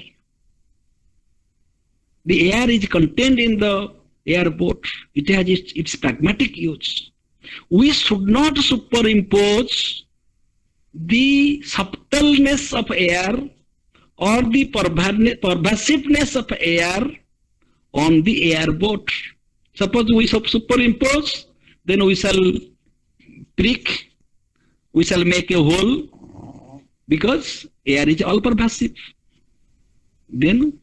The air is contained in the airboat. It has its pragmatic use. We should not superimpose the subtleness of air or the pervasiveness of air on the airboat. Suppose we superimpose, then we shall prick, we shall make a hole, because air is all pervasive. Then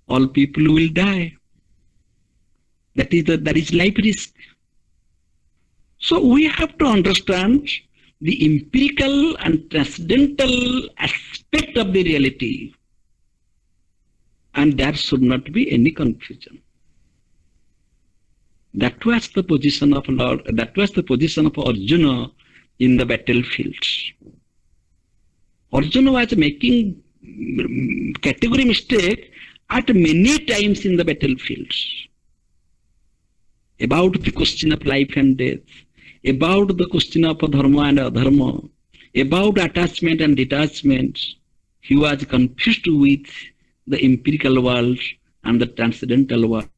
all people will die. That is life risk. So we have to understand the empirical and transcendental aspect of the reality, and there should not be any confusion. That was the position of Lord. That was the position of Arjuna in the battlefield. Arjuna was making category mistake at many times in the battlefields about the question of life and death, about the question of dharma and adharma, about attachment and detachment. He was confused with the empirical world and the transcendental world.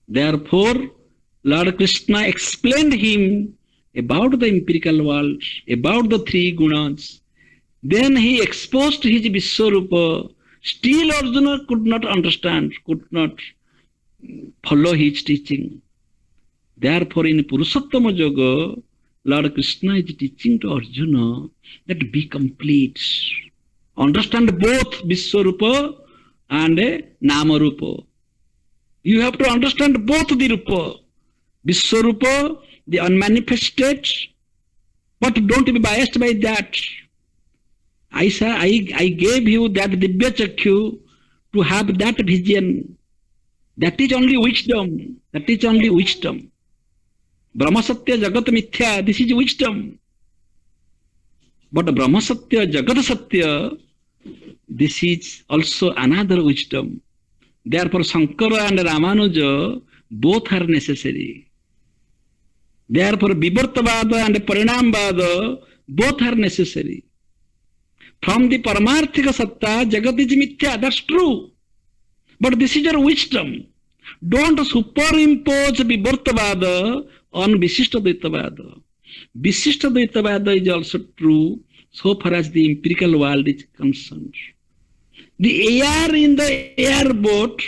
Therefore, Lord Krishna explained him about the empirical world, about the three gunas. Then he exposed his Vishwarupa. Still Arjuna could not understand, could not follow his teaching. Therefore, in Purushottama Yoga, Lord Krishna is teaching to Arjuna that be complete. Understand both Vishwarupa and Namarupa. You have to understand both the Rupa. Vishwarupa, the unmanifested, but don't be biased by that. I gave you that Divya Chakyu to have that vision. That is only wisdom. That is only wisdom. Brahma Satya Jagat Mithya, this is wisdom. But Brahma Satya Jagat Satya, this is also another wisdom. Therefore, Shankara and Ramanuja both are necessary. Therefore, Vivartavada and Parinamvada both are necessary. From the Paramarthika Satta, Jagat is Mithya, that's true. But this is your wisdom. Don't superimpose Vivartavada on Vishishtadvaitavada. Vishishtadvaitavada is also true so far as the empirical world is concerned. The air in the airboat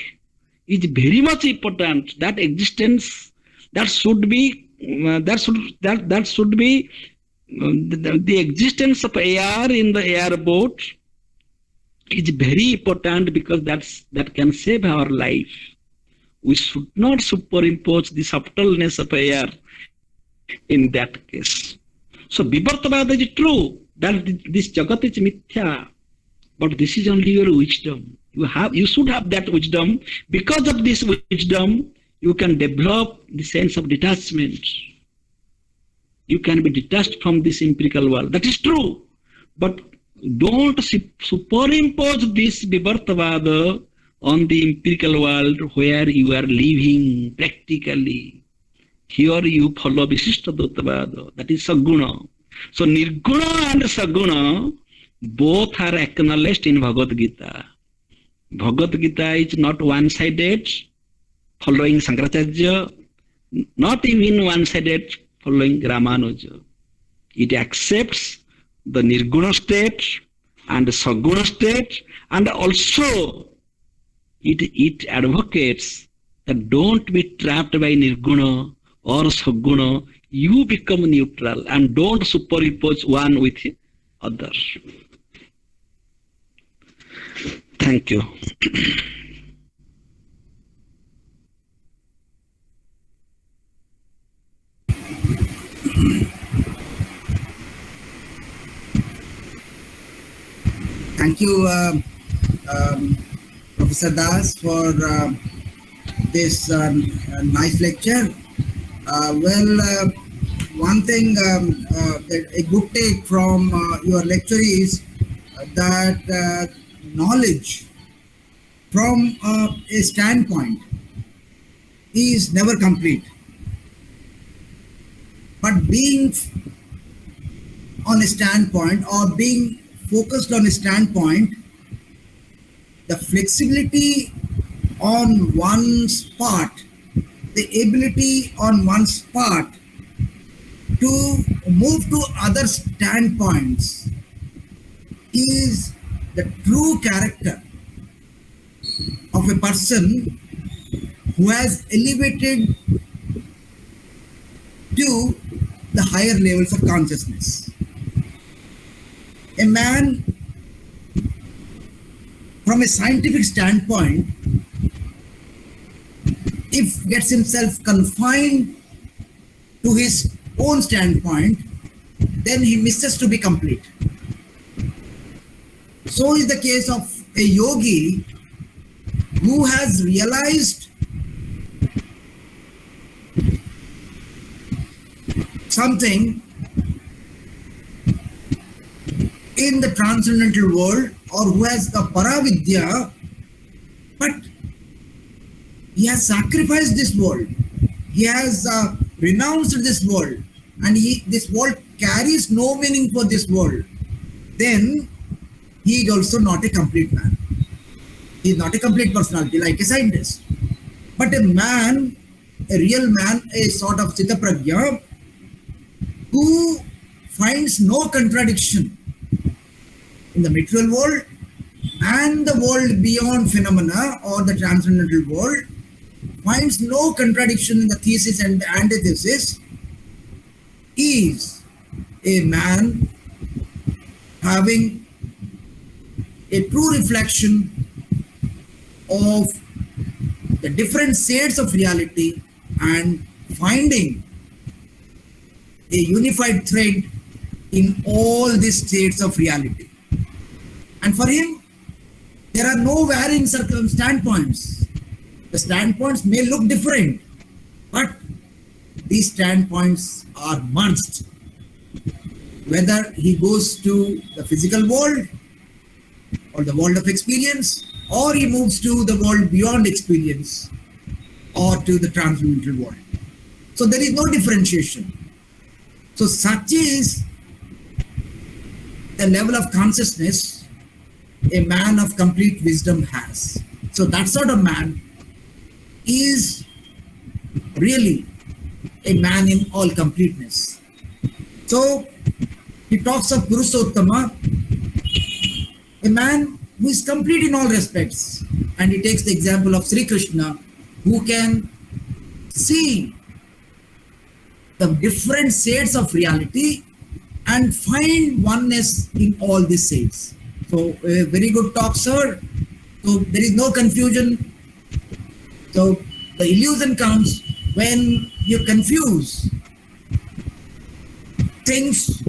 is very much important. That existence, that should be the existence of air in the airboat is very important because that can save our life. We should not superimpose the subtleness of air in that case. So Vivartavada is true that this Jagat is Mithya. But this is only your wisdom. You should have that wisdom. Because of this wisdom, you can develop the sense of detachment. You can be detached from this empirical world. That is true. But don't superimpose this Vivartavada on the empirical world where you are living practically. Here you follow Vishishtadvaitavada. That is Saguna. So Nirguna and Saguna both are acknowledged in Bhagavad-Gita. Bhagavad-Gita is not one-sided, following Shankaracharya, not even one-sided, following Ramanuja. It accepts the Nirguna state and the Saguna state, and also it advocates that don't be trapped by Nirguna or Saguna, You become neutral and don't superimpose one with the other. Thank you. Thank you, Professor Das, for this nice lecture. One thing, a good take from your lecture is that knowledge from a standpoint is never complete. But being on a standpoint or being focused on a standpoint, the flexibility on one's part, the ability on one's part to move to other standpoints is the true character of a person who has elevated to the higher levels of consciousness. A man, from a scientific standpoint, if gets himself confined to his own standpoint, then he misses to be complete. So is the case of a yogi who has realized something in the transcendental world, or who has the paravidya, but he has sacrificed this world. He has renounced this world, and this world carries no meaning for this world. Then he is also not a complete man. He is not a complete personality like a scientist. But a man, a real man, a sort of Chitta Prajna, who finds no contradiction in the material world and the world beyond phenomena or the transcendental world, finds no contradiction in the thesis and the antithesis, is a man having a true reflection of the different shades of reality and finding a unified thread in all these states of reality. And for him, there are no varying standpoints. The standpoints may look different, but these standpoints are merged. Whether he goes to the physical world or the world of experience, or he moves to the world beyond experience or to the transcendental world. So there is no differentiation. So such is the level of consciousness a man of complete wisdom has. So that sort of man is really a man in all completeness. So he talks of Purushottama, a man who is complete in all respects. And he takes the example of Sri Krishna, who can see the different shades of reality and find oneness in all these shades. So a very good talk, sir. So there is no confusion. So the illusion comes when you confuse things,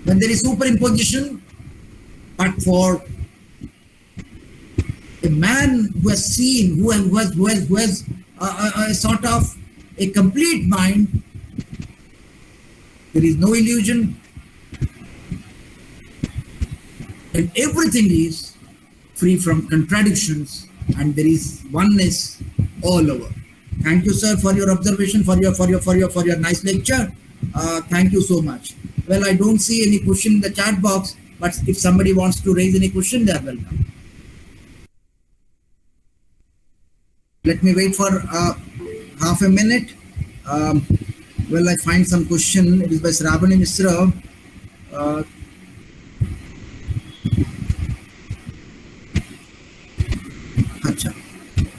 when there is superimposition. But for a man who has seen, who has a sort of a complete mind, there is no illusion, and everything is free from contradictions, and there is oneness all over. Thank you, sir, for your observation, for your nice lecture. Thank you so much. Well, I don't see any question in the chat box, but if somebody wants to raise any question, they are welcome. Let me wait for half a minute. Well, I find some question. It is by Sravani Misra.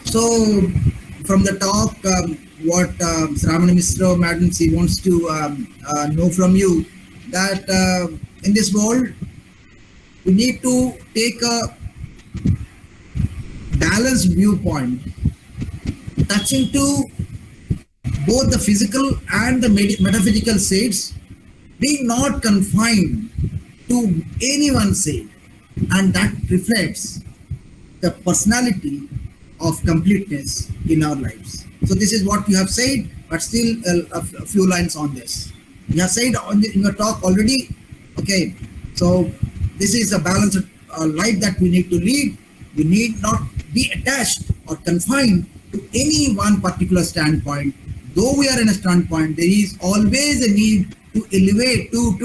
So, from the talk, what Shravani Misra Madam, she wants to know from you, that in this world we need to take a balanced viewpoint, touching to both the physical and the metaphysical states, being not confined to any one state, and that reflects the personality of completeness in our lives. So this is what you have said, but still a few lines on this. You have said in your talk already. Okay, so this is a balanced life that we need to lead. We need not be attached or confined to any one particular standpoint. Though we are in a standpoint, there is always a need to elevate, to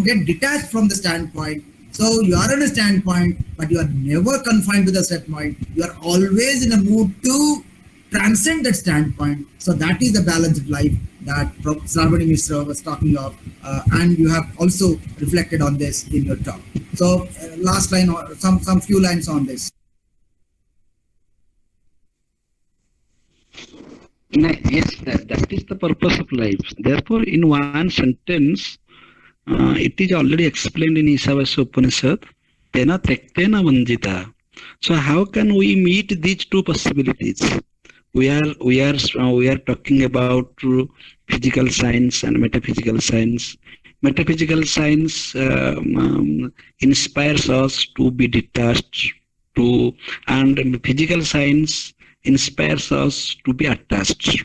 get detached from the standpoint. So you are in a standpoint, but you are never confined to the standpoint. You are always in a mood to transcend that standpoint. So that is the balanced life that Shravani Misra was talking of, and you have also reflected on this in your talk. So last line, or some few lines on this. Yes, that is the purpose of life. Therefore, in one sentence, it is already explained in Isavasya Upanishad, Tena Tektena Vanjita. So how can we meet these two possibilities? We are talking about physical science and metaphysical science. Metaphysical science inspires us to be detached and physical science inspires us to be attached.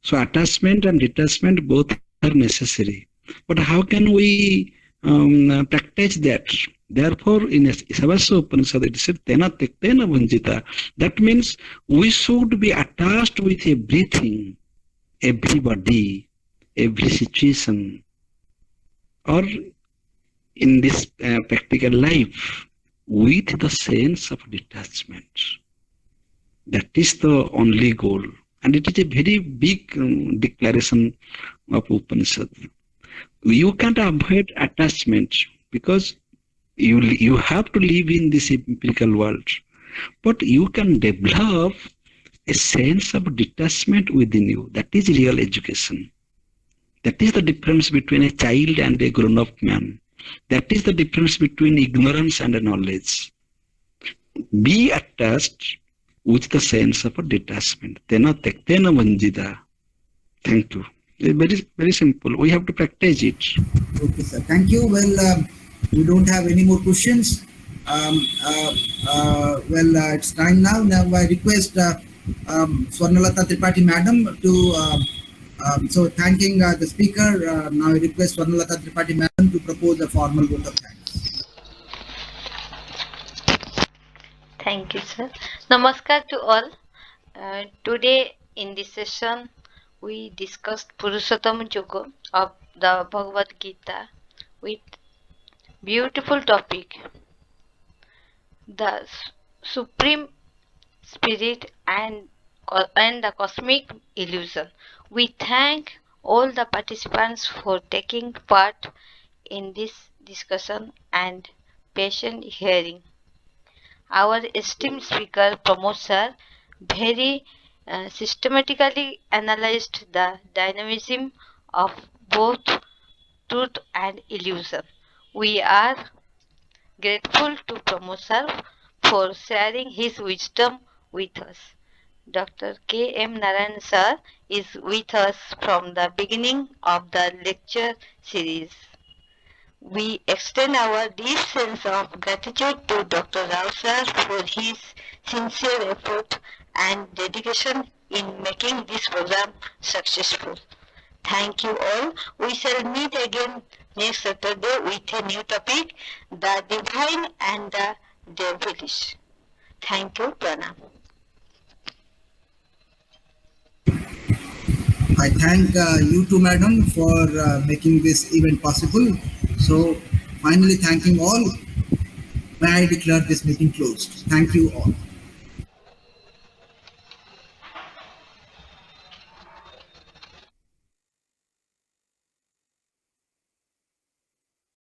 So attachment and detachment both are necessary. But how can we practice that? Therefore, in Isavasya Upanishad, it said, Tena Tektena Vanjita. That means we should be attached with everything, everybody, every situation, or in this practical life, with the sense of detachment. That is the only goal. And it is a very big declaration of Upanishad. You can't avoid attachment because you have to live in this empirical world. But you can develop a sense of detachment within you. That is real education. That is the difference between a child and a grown-up man. That is the difference between ignorance and knowledge. Be attached with the sense of a detachment. Tena tektena vanjita. Thank you. Very, very simple. We have to practice it. Okay, sir. Thank you. Well, we don't have any more questions. It's time now. Now I request Swarnalata Tripathi Madam to, so thanking the speaker, now I request Swarnalata Tripathi Madam to propose a formal vote of thanks. Thank you, sir. Namaskar to all. Today in this session, we discussed Purushottam Yoga of the Bhagavad-Gita with beautiful topic, the Supreme Spirit and the Cosmic Illusion. We thank all the participants for taking part in this discussion and patient hearing. Our esteemed speaker, Pramod sir, very systematically analyzed the dynamism of both truth and illusion. We are grateful to Pramod sir for sharing his wisdom with us. Dr. K. M. Narayan sir is with us from the beginning of the lecture series. We extend our deep sense of gratitude to Dr. Rao sir for his sincere effort and dedication in making this program successful. Thank you all. We shall meet again next Saturday with a new topic, the divine and the devilish. Thank you. Pranam. I thank you too, madam, for making this event possible. So, finally, thanking all, may I declare this meeting closed. Thank you all.